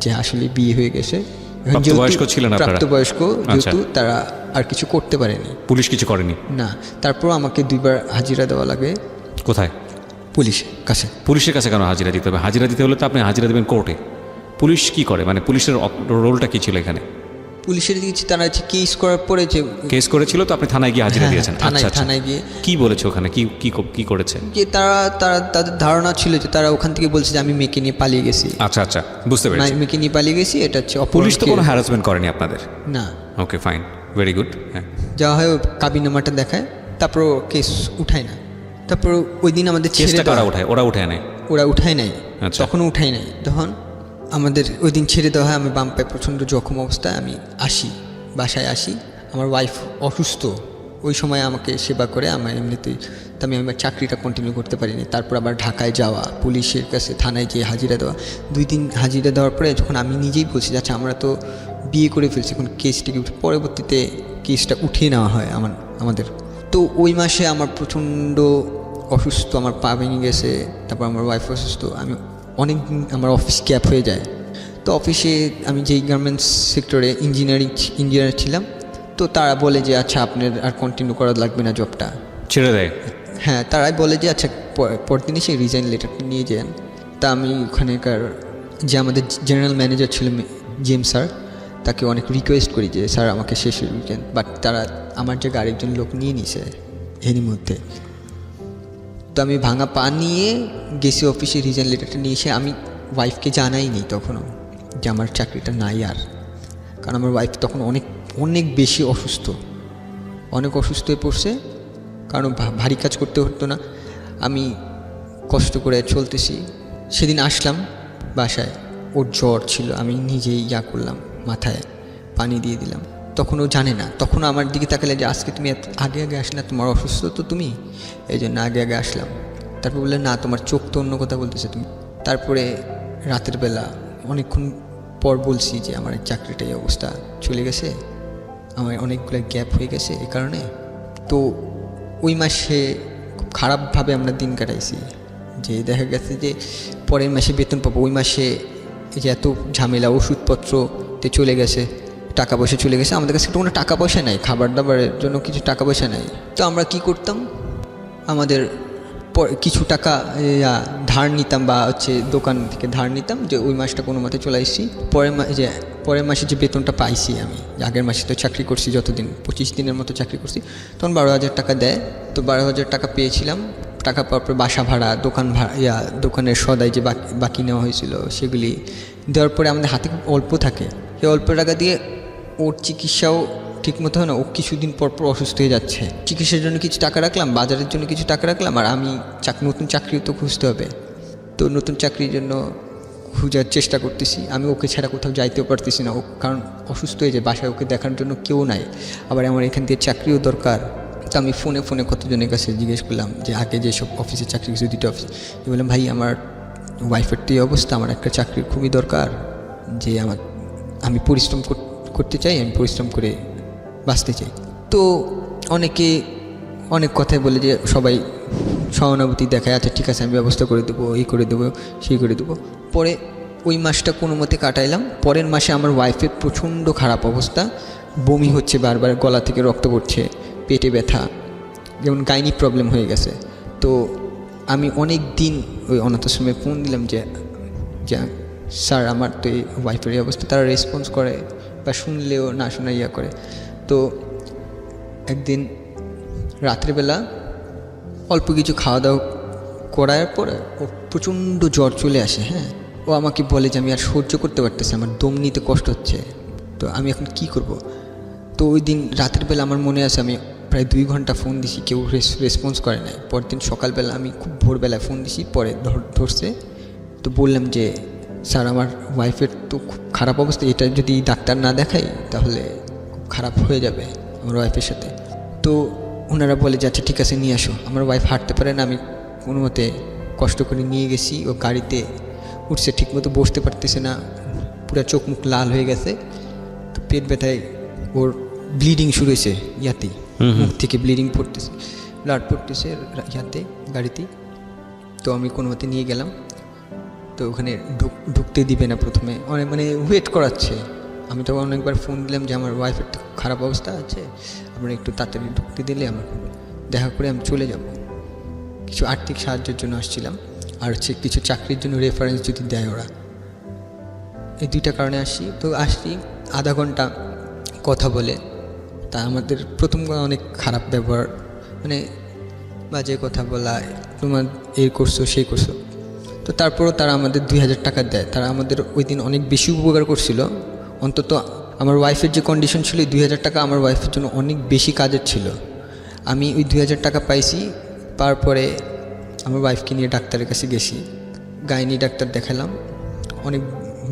S3: যে আসলে বিয়ে হয়ে গেছে।
S2: প্রাপ্তবয়স্ক ছিলেন আপনারা?
S3: প্রাপ্তবয়স্ক,
S2: আচ্ছা।
S3: যেহেতু তারা আর কিছু করতে পারেনি।
S2: পুলিশ কিছু করেনি?
S3: না, তারপর আমাকে 2বার হাজিরা দেওয়া লাগে
S2: কোথায়?
S3: পুলিশের কাছে।
S2: পুলিশের কাছে কেন হাজিরা দিতে হবে? হাজিরা দিতে হলে তো আপনি হাজিরা দেবেন কোর্টে। পুলিশ কি করে, মানে পুলিশের রোলটা কি ছিল এখানে?
S3: পুলিশের দিয়েছি, তারা হচ্ছে কেস করার পরে যে
S2: কেস করেছিল তো আপনি থানায় গিয়ে হাজিরা
S3: হ্যাঁ,
S2: দিয়েছেন?
S3: থানায়
S2: আচ্ছা, আচ্ছা।
S3: থানায় গিয়ে
S2: কি বলেছে ওখানে, কি কি কি করেছে?
S3: যে তাদের ধারণা ছিল যে তারা ওখান থেকে বলছে যে আমি মেয়েকে নিয়ে পালিয়ে গেছি।
S2: আচ্ছা আচ্ছা, বুঝতে পেরেছি।
S3: মেয়েকে নিয়ে পালিয়ে গেছি, এটা হচ্ছে
S2: পুলিশ তো
S3: অপহরণ
S2: কোনো
S3: কেস।
S2: হ্যারাসমেন্ট করেনি আপনাদের?
S3: না।
S2: ওকে, ফাইন, ভেরি গুড। হ্যাঁ,
S3: যাওয়া হয়, কাবিনামাটা দেখায়, তারপর কেস উঠায় না। তারপর ওই দিন আমাদের ছেড়ে
S2: কেসটা কারা
S3: দেওয়া,
S2: উঠায়? ওরা উঠে আনে?
S3: ওরা উঠায় নাই,
S2: আচ্ছা।
S3: তখনও উঠায় নাই। তখন আমাদের ওই দিন ছেড়ে দেওয়া হয়, আমি বাম পায়ে প্রচণ্ড জখম অবস্থায় আমি আসি, বাসায় আসি। আমার ওয়াইফ অসুস্থ, ওই সময় আমাকে সেবা করে আমার এমনিতেই, তো আমি আমার চাকরিটা কন্টিনিউ করতে পারিনি। তারপর আবার ঢাকায় যাওয়া, পুলিশের কাছে থানায় যেয়ে হাজিরা দেওয়া, 2 দিন হাজিরা দেওয়ার পরে যখন আমি নিজেই বলছি আচ্ছা আমরা তো বিয়ে করে ফেলছি, এখন কেসটিকে পরবর্তীতে কেসটা উঠিয়ে নেওয়া হয় আমাদের। তো ওই মাসে আমার প্রচণ্ড অসুস্থ, আমার পা ভেঙে গেছে, তারপর আমার ওয়াইফ অসুস্থ, আমি অনেক দিন আমার অফিস গ্যাপ হয়ে যায়। তো অফিসে আমি যেই গার্মেন্টস সেক্টরে ইঞ্জিনিয়ার ছিলাম, তো তারা বলে যে আচ্ছা আপনার আর কন্টিনিউ করা লাগবে না, জবটা
S2: ছেড়ে দেয়?
S3: হ্যাঁ, তারাই বলে যে আচ্ছা পরদিনই সেই রিজাইন লেটারটা নিয়ে যান। তা আমি ওখানেকার যে আমাদের জেনারেল ম্যানেজার ছিল জেম স্যার, তাকে অনেক রিকোয়েস্ট করি যে স্যার আমাকে শেষে উইকেন্ড, বাট তারা আমার জায়গায় আরেকজন লোক নিয়ে নিছে এরই মধ্যে। তো আমি ভাঙা পা নিয়ে গেছি অফিসে, রিজাইন লেটারটা নিয়ে এসে আমি ওয়াইফকে জানাইনি তখনও যে আমার চাকরিটা নাই আর, কারণ আমার ওয়াইফ তখন অনেক অনেক বেশি অসুস্থ, অনেক অসুস্থ হয়ে পড়ছে, কারণ ভারী কাজ করতে হতো না, আমি কষ্ট করে চলতেছি। সেদিন আসলাম বাসায়, ওর জ্বর ছিল, আমি নিজেই করলাম, মাথায় পানি দিয়ে দিলাম। তখন ও জানে না, তখন আমার দিকে তাকালে যে আজকে তুমি আগে আগে আসলে, তোমার অসুস্থ তো তুমি, এই জন্য আগে আগে আসলাম। তারপর বললে না তোমার চোখ তো অন্য কথা বলতেছে তুমি। তারপরে রাতের বেলা অনেকক্ষণ পর বলছি যে আমার চাকরিটা এই অবস্থা চলে গেছে, আমার অনেকগুলো গ্যাপ হয়ে গেছে এই কারণে। তো ওই মাসে খুব খারাপভাবে আমরা দিন কাটাইছি, যে দেখা গেছে যে পরের মাসে বেতন পাবো, ওই মাসে এই যে এত ঝামেলা, ওষুধপত্রতে চলে গেছে, টাকা পয়সা চলে গেছে, আমাদের কাছে কোনো টাকা পয়সা নাই, খাবার দাবারের জন্য কিছু টাকা পয়সা নাই। তো আমরা কি করতাম, আমাদের কিছু টাকা ধার নিতাম, বা হচ্ছে দোকান থেকে ধার নিতাম, যে ওই মাসটা কোনো মতে চলে আসছি। পরের মাসে যে বেতনটা পাইছি, আমি আগের মাসে তো চাকরি করছি যতদিন, 25 দিনের মতো চাকরি করছি, তখন 12,000 টাকা দেয়। তো 12,000 টাকা পেয়েছিলাম, টাকা পাওয়ার পর বাসা ভাড়া, দোকান ভাড়া, দোকানের সদাই যে বাকি নেওয়া হয়েছিল সেগুলি দেওয়ার পরে আমাদের হাতে খুব অল্প থাকে। সেই অল্প টাকা দিয়ে ওর চিকিৎসাও ঠিকমতো হয় না, ও কিছুদিন পর পর অসুস্থ হয়ে যাচ্ছে। চিকিৎসার জন্য কিছু টাকা রাখলাম, বাজারের জন্য কিছু টাকা রাখলাম, আর আমি নতুন চাকরিও তো খুঁজতে হবে। তো নতুন চাকরির জন্য খোঁজার চেষ্টা করতেছি, আমি ওকে ছাড়া কোথাও যাইতেও পারতেছি না, ও কারণ অসুস্থ হয়ে যায়, বাসায় ওকে দেখার জন্য কেউ নাই, আবার আমার এখান থেকে চাকরিও দরকার। তো আমি ফোনে কতজনের কাছে জিজ্ঞেস করলাম, যে আগে যেসব অফিসে চাকরি করছি 2টা অফিস, বললাম ভাই আমার ওয়াইফের তো এই অবস্থা, আমার একটা চাকরির খুবই দরকার, যে আমি পরিশ্রম করতে চাই, আমি পরিশ্রম করে বাঁচতে চাই। তো অনেকে অনেক কথাই বলে, যে সবাই সহানুভূতি দেখায়, আচ্ছা ঠিক আছে আমি ব্যবস্থা করে দেবো, এই করে দেবো, সেই করে দেবো। পরে ওই মাসটা কোনো মতে কাটাইলাম। পরের মাসে আমার ওয়াইফের প্রচণ্ড খারাপ অবস্থা, বমি হচ্ছে বারবার, গলা থেকে রক্ত পড়ছে, পেটে ব্যথা, যেমন গাইনি প্রবলেম হয়ে গেছে। তো আমি অনেক দিন ওই অনাথ আশ্রমে ফোন দিলাম যে স্যার আমার তো এই ওয়াইফের এই অবস্থা, তারা রেসপন্স করে বা শুনলেও না শোনা করে। তো একদিন রাত্রিবেলা অল্প কিছু খাওয়া দাওয়া করার পরে ও প্রচণ্ড জ্বর চলে আসে। হ্যাঁ, ও আমাকে বলে যে আমি আর সহ্য করতে পারতেছি, আমার দম নিতে কষ্ট হচ্ছে, তো আমি এখন কি করব। তো ওই দিন রাতের বেলা আমার মনে আছে আমি প্রায় 2 ঘন্টা ফোন দিছি, কেউ রেসপন্স করে নাই। পরের দিন সকালবেলা আমি খুব ভোরবেলায় ফোন দিছি, পরে ধরছে। তো বললাম যে স্যার আমার ওয়াইফের তো খুব খারাপ অবস্থা, এটা যদি ডাক্তার না দেখাই তাহলে খুব খারাপ হয়ে যাবে আমার ওয়াইফের সাথে। তো ওনারা বলে যে আচ্ছা ঠিক আছে নিয়ে আসো। আমার ওয়াইফ হাঁটতে পারে না, আমি কোনো মতে কষ্ট করে নিয়ে গেছি, ও গাড়িতে উঠছে, ঠিকমতো বসতে পারতেছে না, পুরো চোখ মুখ লাল হয়ে গেছে। তো পেট ব্যথায় ওর ব্লিডিং শুরু হয়েছে, মুখ থেকে ব্লিডিং পড়তেছে, ব্লাড পড়তেছে গাড়িতে। তো আমি কোনো মতে নিয়ে গেলাম। তো ওখানে ঢুকতে দিবে না প্রথমে, অনেক ওয়েট করাচ্ছে, আমি তখন অনেকবার ফোন দিলাম যে আমার ওয়াইফের তো খারাপ অবস্থা আছে, আপনারা একটু তাড়াতাড়ি ঢুকতে দিলে আমার দেখা করে আমি চলে যাব। কিছু আর্থিক সাহায্যের জন্য আসছিলাম, আর হচ্ছে কিছু চাকরির জন্য রেফারেন্স যদি দেয় ওরা, এই দুইটা কারণে আসছি। তো আসছি আধা ঘন্টা কথা বলে, তা আমাদের প্রথম অনেক খারাপ ব্যবহার, মানে বাজে কথা বলা, তোমার এই করছো সেই করছো। তো তারপরও তারা আমাদের 2000 টাকা দেয়। তারা আমাদের ওই দিন অনেক বেশি উপকার করছিল। অন্তত আমার ওয়াইফের যে কন্ডিশন ছিল, 2000 টাকা আমার ওয়াইফের জন্য অনেক বেশি কাজের ছিল। আমি ওই 2000 টাকা পাইছি, তারপরে আমার ওয়াইফকে নিয়ে ডাক্তারের কাছে গেছি, গাইনি ডাক্তার দেখালাম, অনেক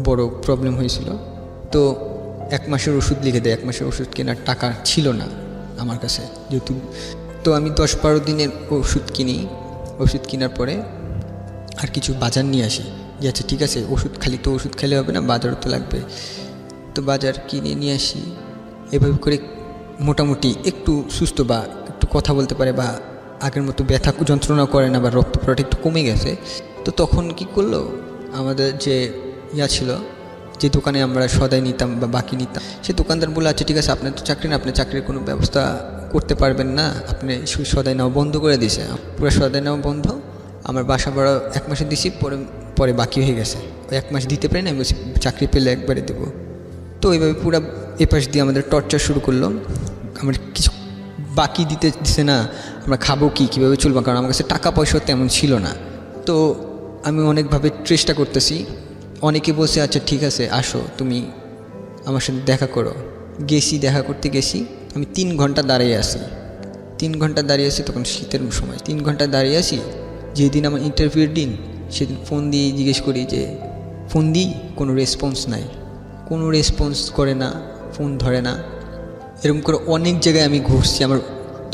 S3: বড় প্রবলেম হয়েছিল। তো 1 মাসের ওষুধ লিখে দেয়, 1 মাসের ওষুধ কেনার টাকা ছিল না আমার কাছে যেহেতু। তো আমি 10-12 দিনের ওষুধ কিনি, ওষুধ কেনার পরে আর কিছু বাজার নিয়ে আসি, যে আচ্ছা ঠিক আছে ওষুধ খালি তো ওষুধ খেলে হবে না, বাজারও তো লাগবে। তো বাজার কিনে নিয়ে আসি, এভাবে করে মোটামুটি একটু সুস্থ বা একটু কথা বলতে পারে বা আগের মতো ব্যথা যন্ত্রণা করে না বা রক্ত পড়াটা একটু কমে গেছে। তো তখন কি করলো, আমাদের যে ছিল, যে দোকানে আমরা সদাই নিতাম বা বাকি নিতাম, সে দোকানদার বলে আচ্ছা ঠিক আছে আপনার তো চাকরি না, আপনি চাকরির কোনো ব্যবস্থা করতে পারবেন না, আপনি সদাই নেওয়া বন্ধ করে দিয়েছে, পুরো সদাই নেওয়া বন্ধ। আমার বাসা ভাড়া 1 মাসে দিছি, পরে বাকি হয়ে গেছে, ওই 1 মাস দিতে পারি না, আমি বলছি চাকরি পেলে একবারে দেবো। তো এইভাবে পুরো এপাশ দিয়ে আমাদের টর্চার শুরু করলো। আমার কিছু বাকি দিতে দিছে না, আমরা খাবো কীভাবে চলবো, কারণ আমার কাছে টাকা পয়সা তেমন ছিল না। তো আমি অনেকভাবে চেষ্টা করতেছি, অনেকে বলছে আচ্ছা ঠিক আছে আসো তুমি আমার সাথে দেখা করো। গেছি, দেখা করতে গেছি, আমি 3 ঘন্টা দাঁড়িয়ে আসি। 3 ঘন্টা দাঁড়িয়ে আসি, তখন শীতের সময়। 3 ঘন্টা দাঁড়িয়ে আসি, যেদিন আমার ইন্টারভিউর দিন, সেদিন ফোন দিয়ে জিজ্ঞেস করি যে ফোন দিই, কোনো রেসপন্স নাই, কোনো রেসপন্স করে না, ফোন ধরে না। এরকম করে অনেক জায়গায় আমি ঘুরছি। আমার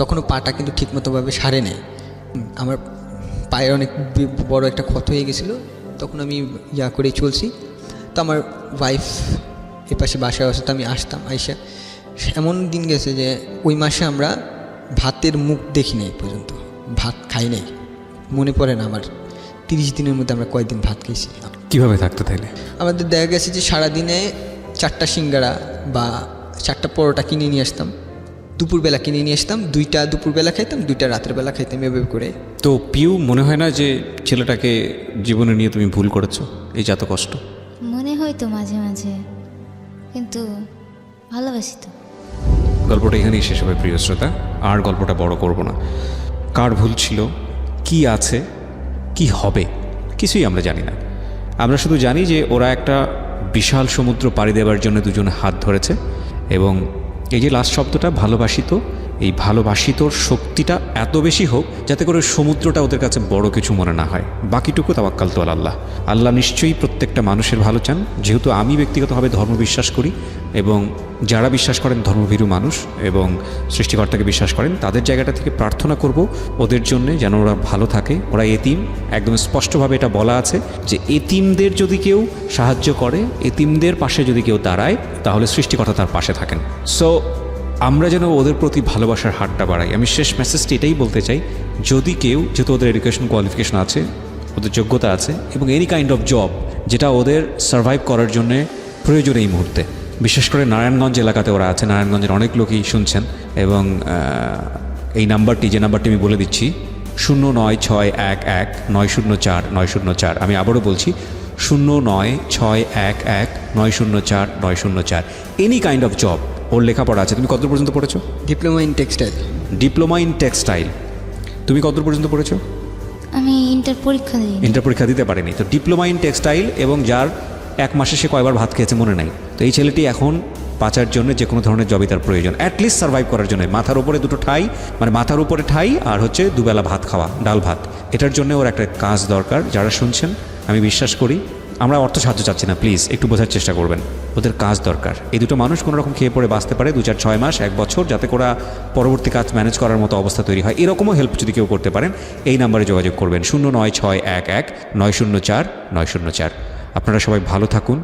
S3: তখনও পাটা কিন্তু ঠিকমতোভাবে সারে নেই, আমার পায়ে অনেক বড় একটা ক্ষত হয়ে গেছিলো, তখন আমি করেই চলছি। তো আমার ওয়াইফ এপাশে বাসায় আসে, তো আমি আসতাম, আইসা এমন দিন গেছে যে ওই মাসে আমরা ভাতের মুখ দেখি নাই পর্যন্ত, ভাত খাই নাই, মনে পড়ে না আমার 30 দিনের মধ্যে আমরা কয়েকদিন ভাত খাইছি।
S2: কীভাবে থাকতে তাইলে?
S3: আমাদের দেখা গেছে যে সারাদিনে 4টা সিঙ্গারা বা 4টা পরোটা কিনে নিয়ে আসতাম, দুপুরবেলা কিনে নিয়ে আসতাম, 2টা দুপুরবেলা খাইতাম, 2টা রাতের বেলা খাইতাম, এভাবে করে।
S2: তো পিউ, মনে হয় না যে ছেলেটাকে জীবনে নিয়ে তুমি ভুল করেছো, এই যত কষ্ট?
S1: মনে হয় তো মাঝে মাঝে, কিন্তু ভালোবাসি তো।
S2: গল্পটা এখানেই শেষ হবে প্রিয় শ্রোতা, আর গল্পটা বড় করব না। কার ভুল ছিল, কি আছে, কি হবে, কিছুই আমরা জানি না। আমরা শুধু জানি যে ওরা একটা বিশাল সমুদ্র পাড়ি দেওয়ার জন্য দুজন হাত ধরেছে, এবং এই যে লাস্ট শব্দটা ভালোবাসিত, এই ভালোবাসিতর শক্তিটা এত বেশি হোক যাতে করে সমুদ্রটা ওদের কাছে বড় কিছু মনে না হয়। বাকিটুকু তাওয়াক্কাল তো আল্লাহ। আল্লাহ নিশ্চয়ই প্রত্যেকটা মানুষের ভালো চান। যেহেতু আমি ব্যক্তিগতভাবে ধর্ম বিশ্বাস করি, এবং যারা বিশ্বাস করেন ধর্মভীরু মানুষ এবং সৃষ্টিকর্তাকে বিশ্বাস করেন, তাদের জায়গাটা থেকে প্রার্থনা করব ওদের জন্যে যেন ওরা ভালো থাকে। ওরা এতিম, একদম স্পষ্টভাবে এটা বলা আছে যে এতিমদের যদি কেউ সাহায্য করে, এতিমদের পাশে যদি কেউ দাঁড়ায়, তাহলে সৃষ্টিকর্তা তার পাশে থাকেন। সো আমরা যেন ওদের প্রতি ভালোবাসার হাতটা বাড়াই। আমি শেষ মেসেজটি এটাই বলতে চাই, যদি কেউ, যেহেতু ওদের এডুকেশন কোয়ালিফিকেশন আছে, ওদের যোগ্যতা আছে, এবং এনি কাইন্ড অফ জব যেটা ওদের সার্ভাইভ করার জন্যে প্রয়োজন এই মুহূর্তে, বিশেষ করে নারায়ণগঞ্জ এলাকাতে ওরা আছে, নারায়ণগঞ্জের অনেক লোকই শুনছেন, এবং এই নাম্বারটি, যে নাম্বারটি আমি বলে দিচ্ছি, 09611904904, আমি আবারও বলছি 09611904904। এনি কাইন্ড অফ জব, ওর লেখাপড়া আছে। তুমি কত পর্যন্ত পড়েছো?
S3: Diploma in textile.
S2: Diploma in textile. তুমি কত পর্যন্ত পড়েছো?
S1: আমি ইন্টার পরীক্ষা দিই।
S2: ইন্টার পরীক্ষা দিতে পারিনি। তো ডিপ্লোমা ইন টেক্সটাইল, এবং যার 1 মাসে সে কয়বার ভাত খেয়েছে মনে নাই। তো এই ছেলেটি এখন বাঁচার জন্য যে কোনো ধরনের জবই তার প্রয়োজন, অ্যাটলিস্ট সার্ভাইভ করার জন্য। মাথার উপরে 2টো ঠাই, মানে মাথার উপরে ঠাই আর হচ্ছে 2 বেলা ভাত খাওয়া, ডাল ভাত, এটার জন্য ওর একটা কাজ দরকার। যারা শুনছেন, আমি বিশ্বাস করি, আমরা অর্থ সাহায্য চাচ্ছি না, প্লিজ একটু বোঝার চেষ্টা করবেন, ওদের কাজ দরকার। এই 2টো মানুষ কোনো রকম খেয়ে পড়ে বাঁচতে পারে 2, 4, 6 মাস, 1 বছর, যাতে করে পরবর্তী কাজ ম্যানেজ করার মতো অবস্থা তৈরি হয়। এরকমও হেল্প যদি কেউ করতে পারেন, এই নাম্বারে যোগাযোগ করবেন, 09611904904। আপনারা সবাই ভালো থাকুন,